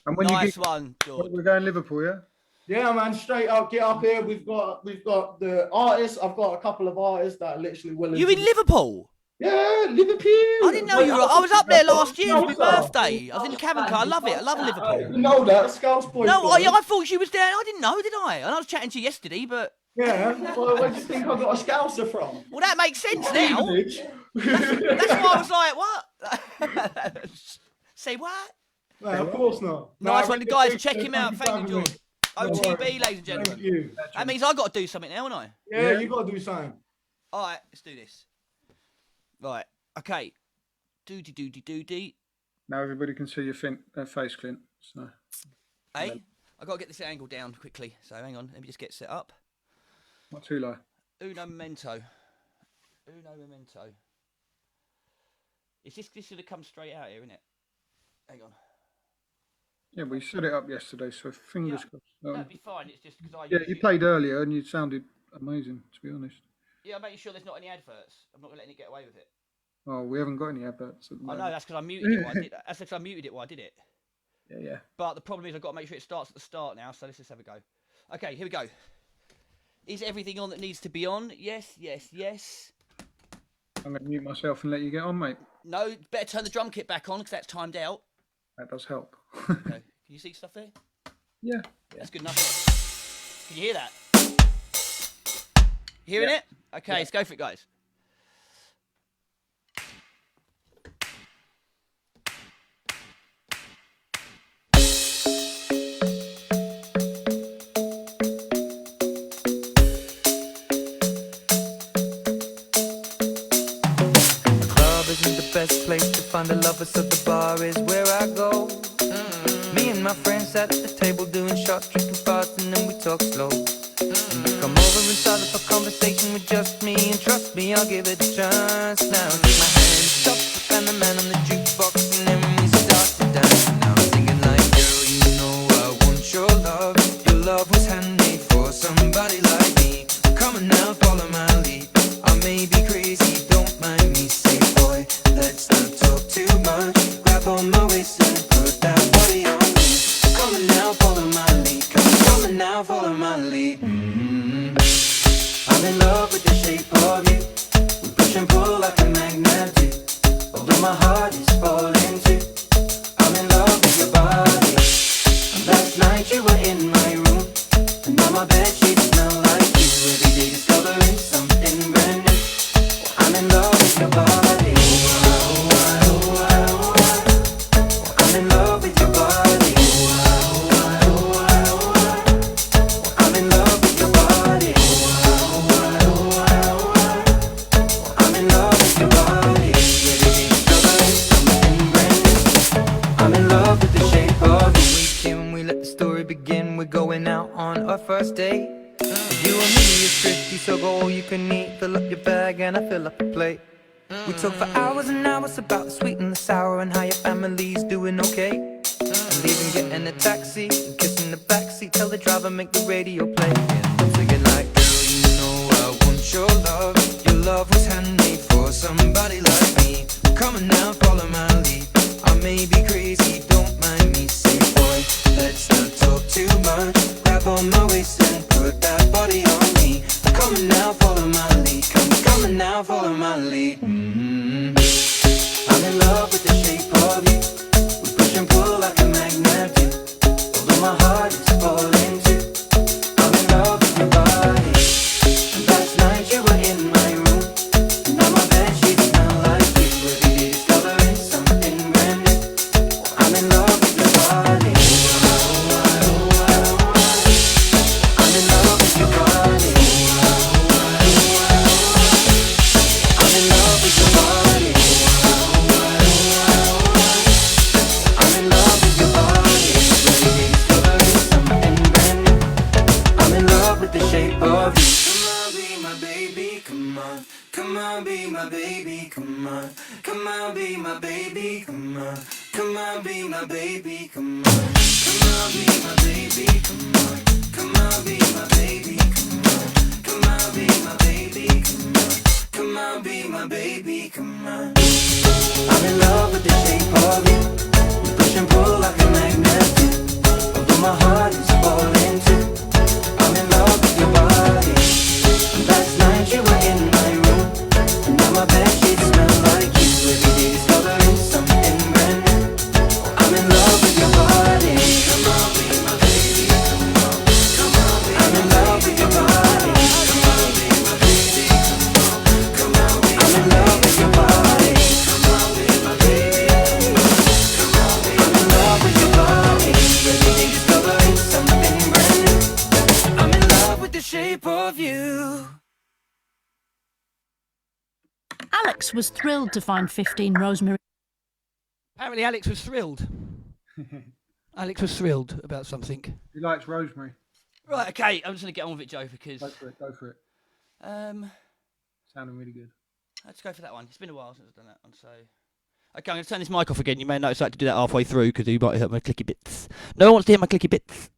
And when Nice you one, George. we're going Liverpool, yeah? Yeah, man. Straight up, get up here. We've got the artists. I've got a couple of artists that are literally willing. You in Liverpool? Yeah, Liverpool. I didn't know you were. I was up there last year for my birthday. I was in the cabin car. I love it. I love Liverpool. You know that, Scouse boy. No, I thought she was there. I didn't know, did I? And I was chatting to you yesterday, but... Yeah, well, where do you think I got a Scouser from? Well, that makes sense now. That's why I was like, what? Say what? No, of course not. Nice one, guys. Check him out. Thank you, George. OTB, ladies and gentlemen. Thank you. That means I've got to do something now, haven't I? Yeah, you got to do something. All right, let's do this. Right, okay. Doody. Now everybody can see your face, Clint. So. Hey, I've got to get this angle down quickly. So hang on, let me just get set up. Not too low. Uno momento. This should have come straight out here, isn't it? Hang on. Yeah, we set it up yesterday, so fingers crossed. That'd be fine. It's just because I. Yeah, you played earlier and you sounded amazing, to be honest. Yeah, I'm making sure there's not any adverts. I'm not letting it get away with it. Oh, we haven't got any adverts at the moment. I know, that's because I muted it while I did it. That's because I muted it while I did it. Yeah. But the problem is I've got to make sure it starts at the start now, so let's just have a go. Okay, here we go. Is everything on that needs to be on? Yes. I'm going to mute myself and let you get on, mate. No, better turn the drum kit back on because that's timed out. That does help. Okay. Can you see stuff there? Yeah. That's good enough. Can you hear that? Hearing it? Okay, let's go for it, guys. Best place to find the lovers, so the bar is where I go. Me and my friends sat at the table doing shots, drinking fast, and then we talk slow. And you come over and start up a conversation with just me, and trust me, I'll give it a chance. Now take my hand, stop, and the man on the jukebox, and then we start to dance. Now I'm singing like, girl, you know I want your love. Your love was handmade for somebody like me. Come on now, follow my lead. I may be crazy, don't mind me. Say, boy, let's not talk too much. Grab on my waist and put that body on me. Come on now, follow my lead. Come on now, follow my lead. I'm in love with the shape of you. We push and pull like a magnet do. Although my heart first date. You and me is thrifty, so go all you can eat. Fill up your bag and I fill up a plate. We talk for hours and hours about the sweet and the sour and how your family's doing okay. And even getting a taxi, and kissing the backseat, tell the driver make the radio play. And I'm singing like, girl, you know I want your love. Your love was handmade for somebody like me. Come on now, follow my lead. I may be crazy, don't mind me. Say, boy, let's not talk too much. Grab on my waist and put that body on me. Come on now, follow my lead. Come on now, follow my lead. I'm in love with the shape of you. We push and pull like a magnet do. Although my heart is falling too. I'm in love with your body. And last night you were in my room. And now my bed sheets smell like you. Every day discovering something brand new. I'm in love with your body. I'm in love with your body. I'm in love with your body. I'm in love with your body. Every day discovering something brand new. I'm in love with the shape of you. Come on, be my baby, come on. Come on, be my baby, come on. Come on, be my baby, come on. Come on, be my baby, come on. Come on, be my baby, come on. Come on, be my baby, come on. Come on, be my baby, come on. Come on, be my baby, come on. I'm in love with the shape of you. We push and pull like a magnet do. Although my heart is falling too. I'm in love with your body. Last night you were in my room. And now my bed sheets smell like you. Every day discovering something brand new. I'm in love with your body. Come on, be my baby. Come on, come on, be I'm in love with your body. Come on, be my baby. Come on, be I'm in love with your body. Come on, be my baby. Come on, be I'm in love with your body. Every day discovering something brand new. I'm in love with the shape of you. Alex was thrilled to find 15 Rosemary. Apparently, Alex was thrilled. Alex was thrilled about something. He likes rosemary. Right, okay, I'm just going to get on with it, Joe, because... Go for it, go for it. Sounding really good. Let's go for that one. It's been a while since I've done that one, so... Okay, I'm going to turn this mic off again. You may notice I had to do that halfway through, because you might hit my clicky bits. No one wants to hear my clicky bits.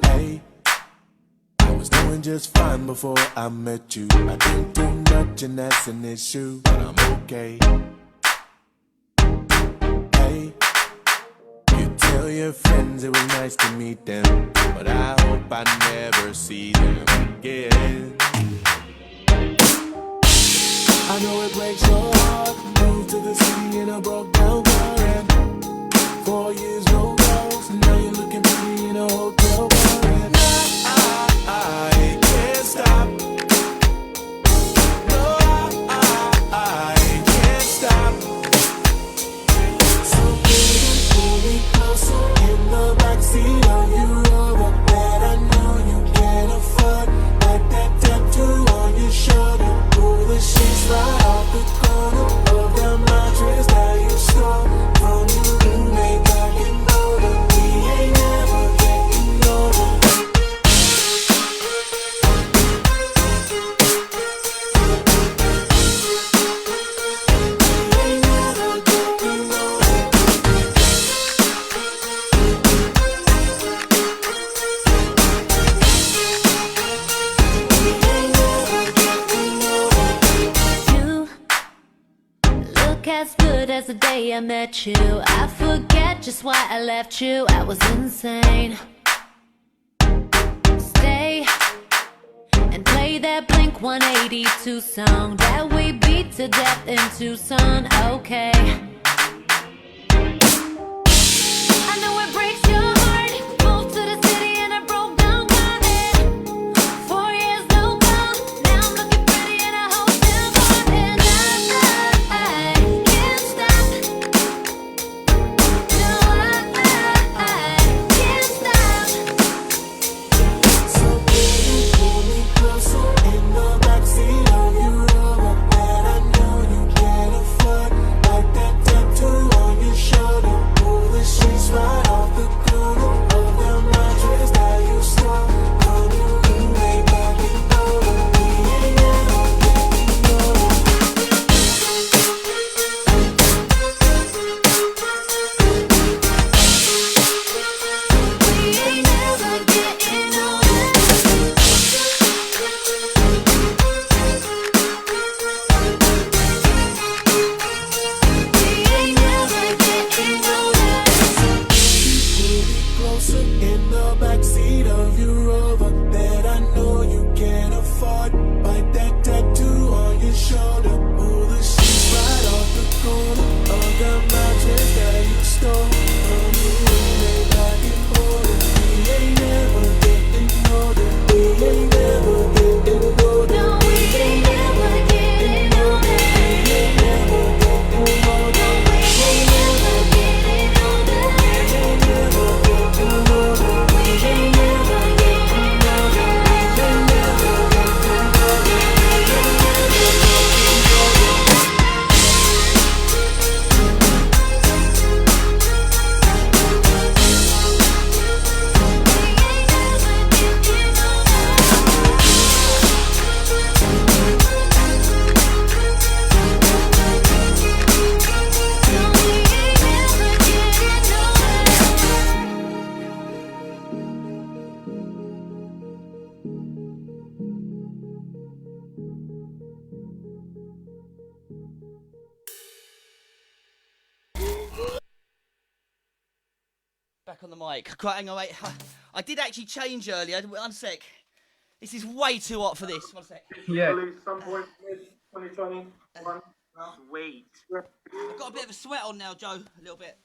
Hey, I was doing just fine before I met you. I didn't do much and that's an issue, but I'm okay. Hey, you tell your friends it was nice to meet them, but I hope I never see them again. I know it breaks your heart. Moved to the city in a broke down car and 4 years no calls. Now you're looking pretty in a hotel bar and I can't stop. No, I can't stop. So baby, pull me closer in the backseat of your Rover that I know you can't afford. Like that tattoo on your shoulder. Pull the sheets right off the corner of the mattress that you stole from your roommate back in Boulder. We ain't never getting older. We ain't never getting older. We ain't never getting older. You look as good as the day I met you. I forget just why I left you. I was insane. Stay and play that Blink 182 song that we beat to death in Tucson. Okay. I know it breaks your heart. Moved to the city and I broke down car. 4 years no call. Now I'm looking back on the mic. Quite, hang on, wait. I did actually change earlier. One sec. This is way too hot for this. One sec. Yeah. Some point in 2021. Wait. I've got a bit of a sweat on now, Joe. A little bit.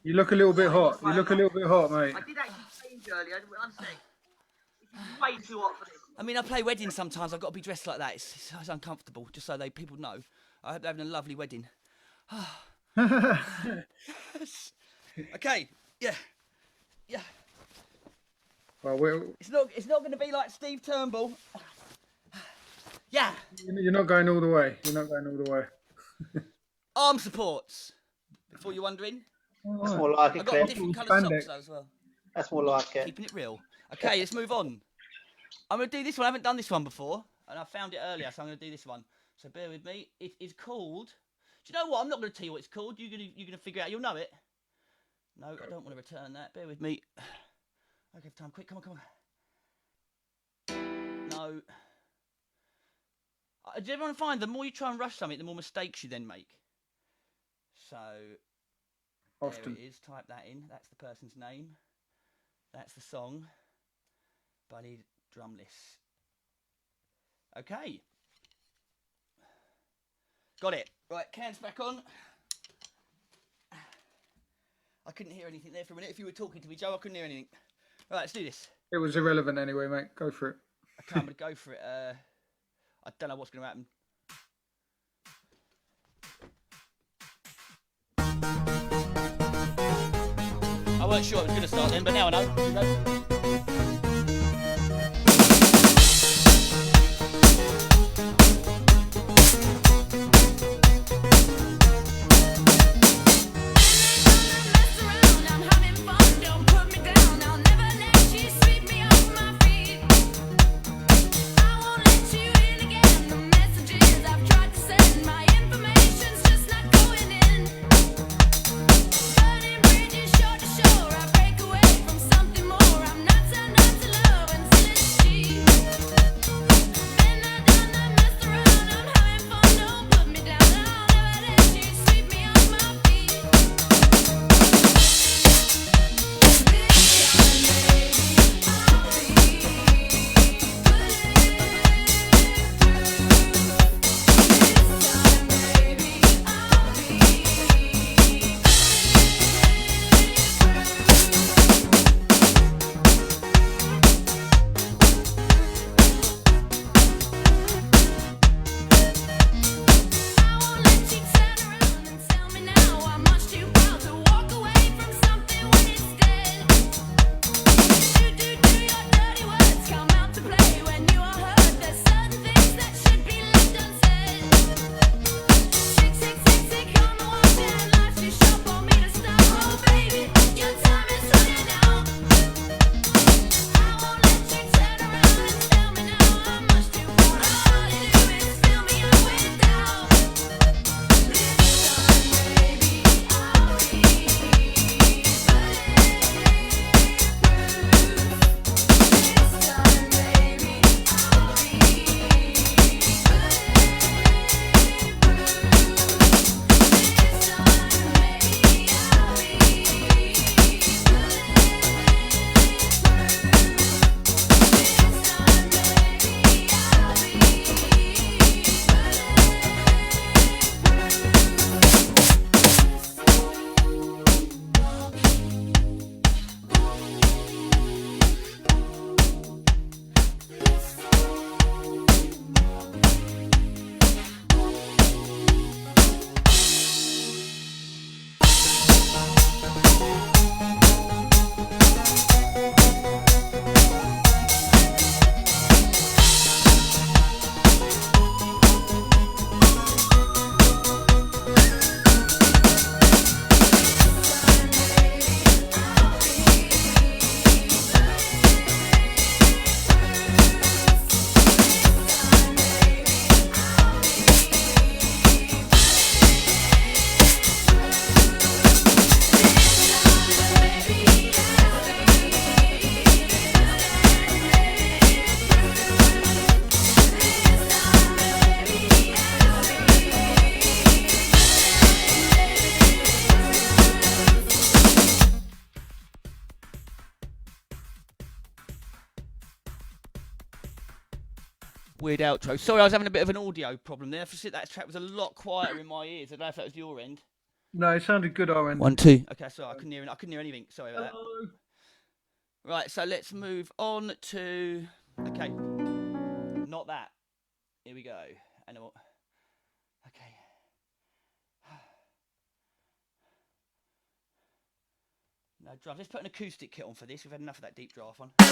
You look a little bit hot. You look a little bit hot, mate. I did actually change earlier. One sec. This is way too hot for this. I mean, I play weddings sometimes. I've got to be dressed like that. It's uncomfortable, just so people know. I hope they're having a lovely wedding. Okay. Yeah. Well, it's not going to be like Steve Turnbull. Yeah. You're not going all the way. Arm supports. Before you're wondering. That's more like it, I've got different coloured socks though as well. That's more like it. Keeping it real. Okay, let's move on. I'm going to do this one. I haven't done this one before, and I found it earlier, so I'm going to do this one. So bear with me. It is called. Do you know what? I'm not going to tell you what it's called. You're going to figure it out. You'll know it. No, I don't want to return that. Bear with me. Okay, time. Quick, come on. No. Do you ever find the more you try and rush something, the more mistakes you then make? So, often. There it is. Type that in. That's the person's name. That's the song. Buddy Drumless. Okay. Got it. Right, cans back on. I couldn't hear anything there for a minute. If you were talking to me, Joe, I couldn't hear anything. Right, let's do this. It was irrelevant anyway, mate. Go for it. Okay, I'm going to go for it. I don't know what's going to happen. I weren't sure it was going to start then, but now I know. Shore to shore, I break away from something more. I'm weird outro. Sorry, I was having a bit of an audio problem there. That track was a lot quieter in my ears. I don't know if that was your end. No, it sounded good, our end. 1, 2. Okay, sorry, I couldn't hear anything. Sorry about that. Right, so let's move on to. Okay, not that. Here we go. And okay. No drums. Let's put an acoustic kit on for this. We've had enough of that deep draft one. Yeah,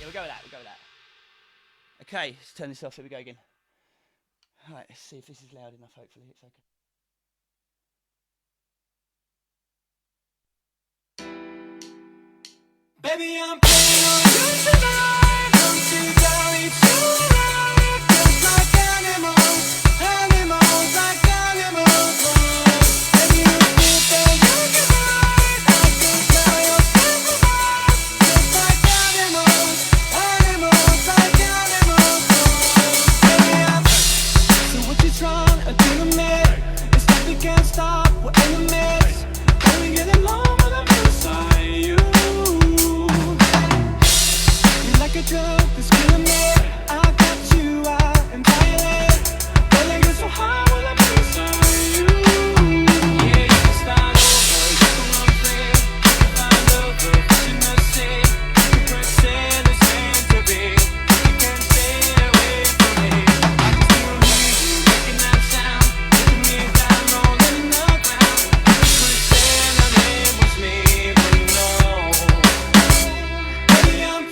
we'll go with that. Okay, let's turn this off. Here we go again. All right, let's see if this is loud enough. Hopefully, it's okay. Baby, I'm playing on you tonight. Don't you down, it's alright. Just like animals, like animals. Baby, you feel that you can hide. I can tell you're simplified. Just like animals, like animals. Baby, so what you trying to do to me? It's like we can't stop, we're enemies. And we get along when I'm inside you. Like a drug that's killing me. I got you out and violent. But I get so high when I'm inside you. Yeah, you can start over, you can run free. You can find over, pushing the sea. You can pretend it's meant to be. You can't stay away from me. I can still hear you making that sound. Taking me down, rolling in the ground. You can pretend that it was me, but no. Baby, I'm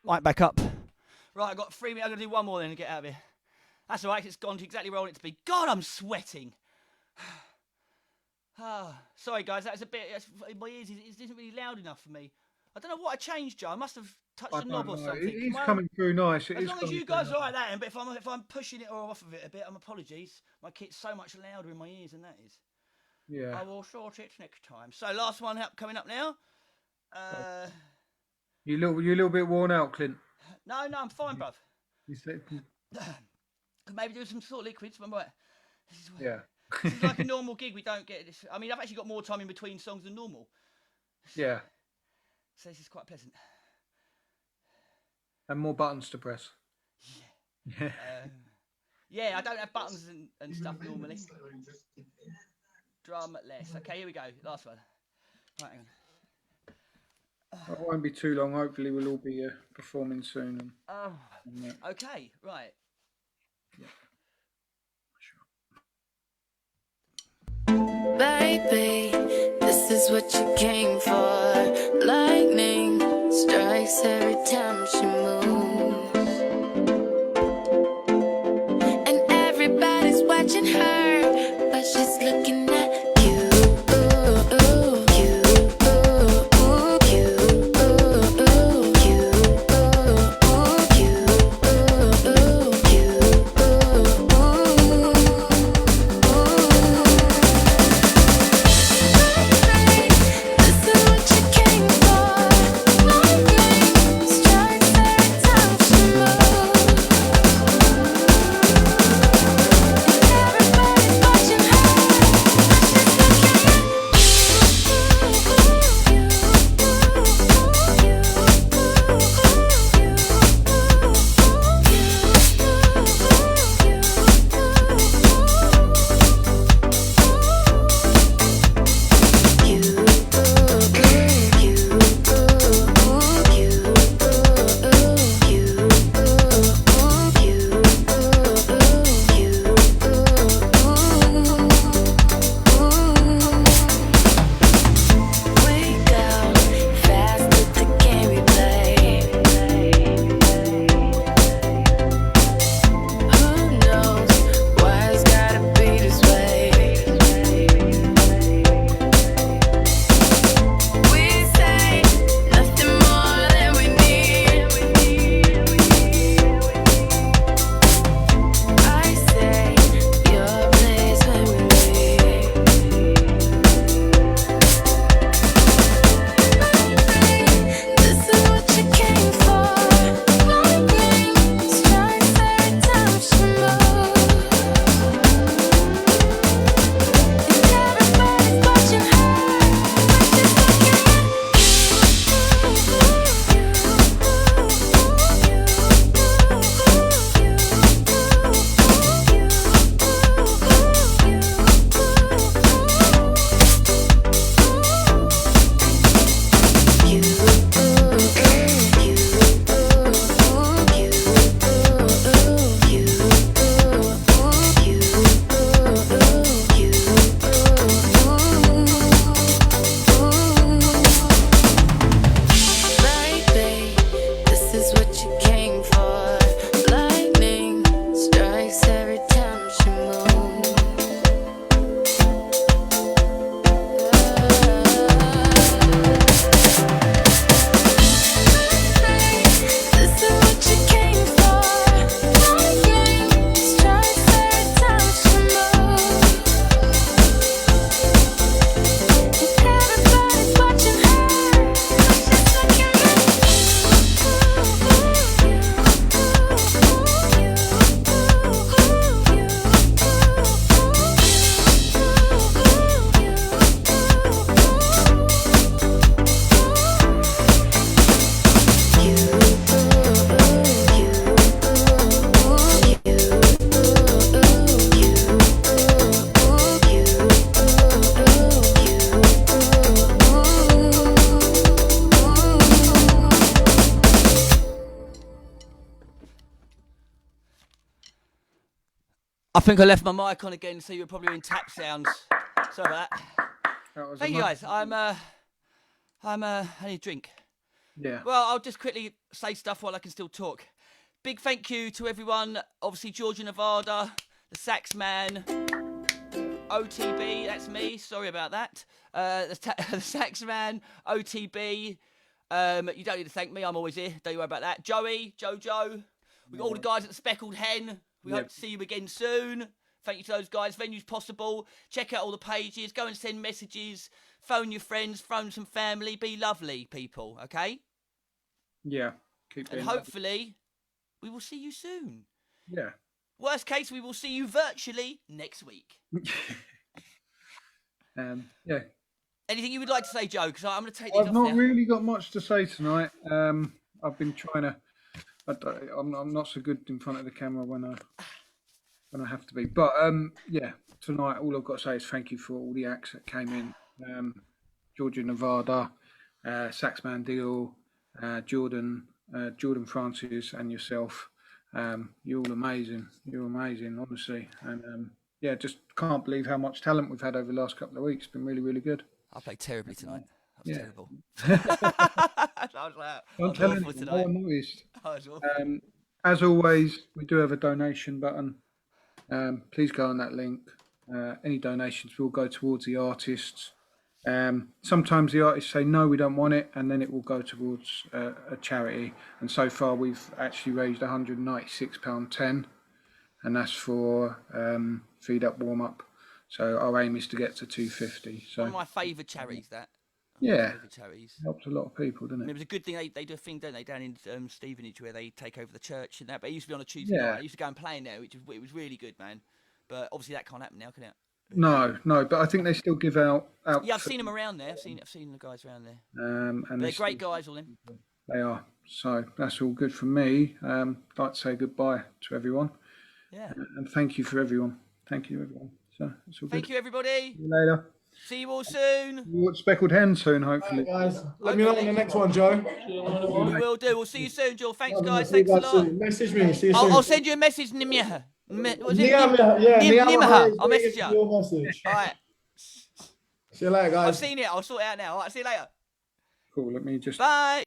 Right, back up. Right, I've got 3 minutes. I'm going to do one more then and get out of here. That's all right. It's gone to exactly where I want it to be. God, I'm sweating. Sorry, guys. That was a bit... my ears, it isn't really loud enough for me. I don't know what I changed, Joe. I must have touched a knob or something. It's coming through nice. As long as you guys are like that, but if I'm pushing it or off of it a bit, I'm apologies. My kit's so much louder in my ears than that is. Yeah. I will sort it next time. So last one coming up now. You a little bit worn out, Clint. No, I'm fine, bruv. You said, Could maybe do some sort of liquids. Remember, yeah. this is like a normal gig. We don't get this. I mean, I've actually got more time in between songs than normal. Yeah. So this is quite pleasant. And more buttons to press. Yeah. Yeah, I don't have buttons and stuff normally. Drum less. Okay, here we go. Last one. Right, hang on. It won't be too long. Hopefully, we'll all be performing soon. Okay, right. Baby, this is what you came for. Lightning strikes every time she moves, and everybody's watching her, but she's looking at you. I think I left my mic on again, so you're probably hearing tap sounds. Sorry about that. Thank you guys. I need a drink. Yeah. Well, I'll just quickly say stuff while I can still talk. Big thank you to everyone. Obviously, Georgia Nevada, the Saxman, OTB, that's me. Sorry about that. The Saxman, OTB. You don't need to thank me. I'm always here. Don't you worry about that. Joey, Jojo. We got all the guys at the Speckled Hen. We hope to see you again soon. Thank you to those guys. Venue's Possible. Check out all the pages. Go and send messages. Phone your friends. Phone some family. Be lovely, people. Okay? Yeah. Keep and being hopefully, we will see you soon. Yeah. Worst case, we will see you virtually next week. Yeah. Anything you would like to say, Joe? Because I'm going to take these I've off not now. really got much to say tonight. I've been trying to. I'm not so good in front of the camera when I have to be. But yeah, tonight all I've got to say is thank you for all the acts that came in. Georgia Nevada, Saxman Diggle, Jordan Francis, and yourself. You're all amazing. You're amazing, honestly. And yeah, just can't believe how much talent we've had over the last couple of weeks. It's been really, really good. I played terribly tonight. That was terrible. I'm telling you, no one noticed. As always, we do have a donation button. Please go on that link. Any donations will go towards the artists. Sometimes the artists say, no, we don't want it, and then it will go towards a charity. And so far, we've actually raised £196.10, and that's for Feed Up, Warm Up. So our aim is to get to 250. So one of my favourite charities, that. Yeah, helps a lot of people, doesn't it? And it was a good thing they do a thing, don't they, down in Stevenage where they take over the church and that. But it used to be on a Tuesday night. I used to go and play in there, it was really good, man. But obviously that can't happen now, can it? No, but I think they still give out. Yeah, I've seen them around there. I've seen the guys around there. And they're great guys, all them. They are. So that's all good from me. I'd like to say goodbye to everyone. Yeah. And thank you for everyone. Thank you, everyone. So it's all good. Thank you, everybody. See you later. See you all soon. We'll watch Speckled Hen soon, hopefully. Right, guys. Let me know on the next one, Joe. We will do. We'll see you soon, Joel. Thanks, guys. Thanks a lot. Soon. Message me. See you soon. I'll send you a message, Nimia. What's it? Niamaha. I'll message you. Your message. All right. See you later, guys. I've seen it. I'll sort it out now. All right. See you later. Cool. Let me just. Bye.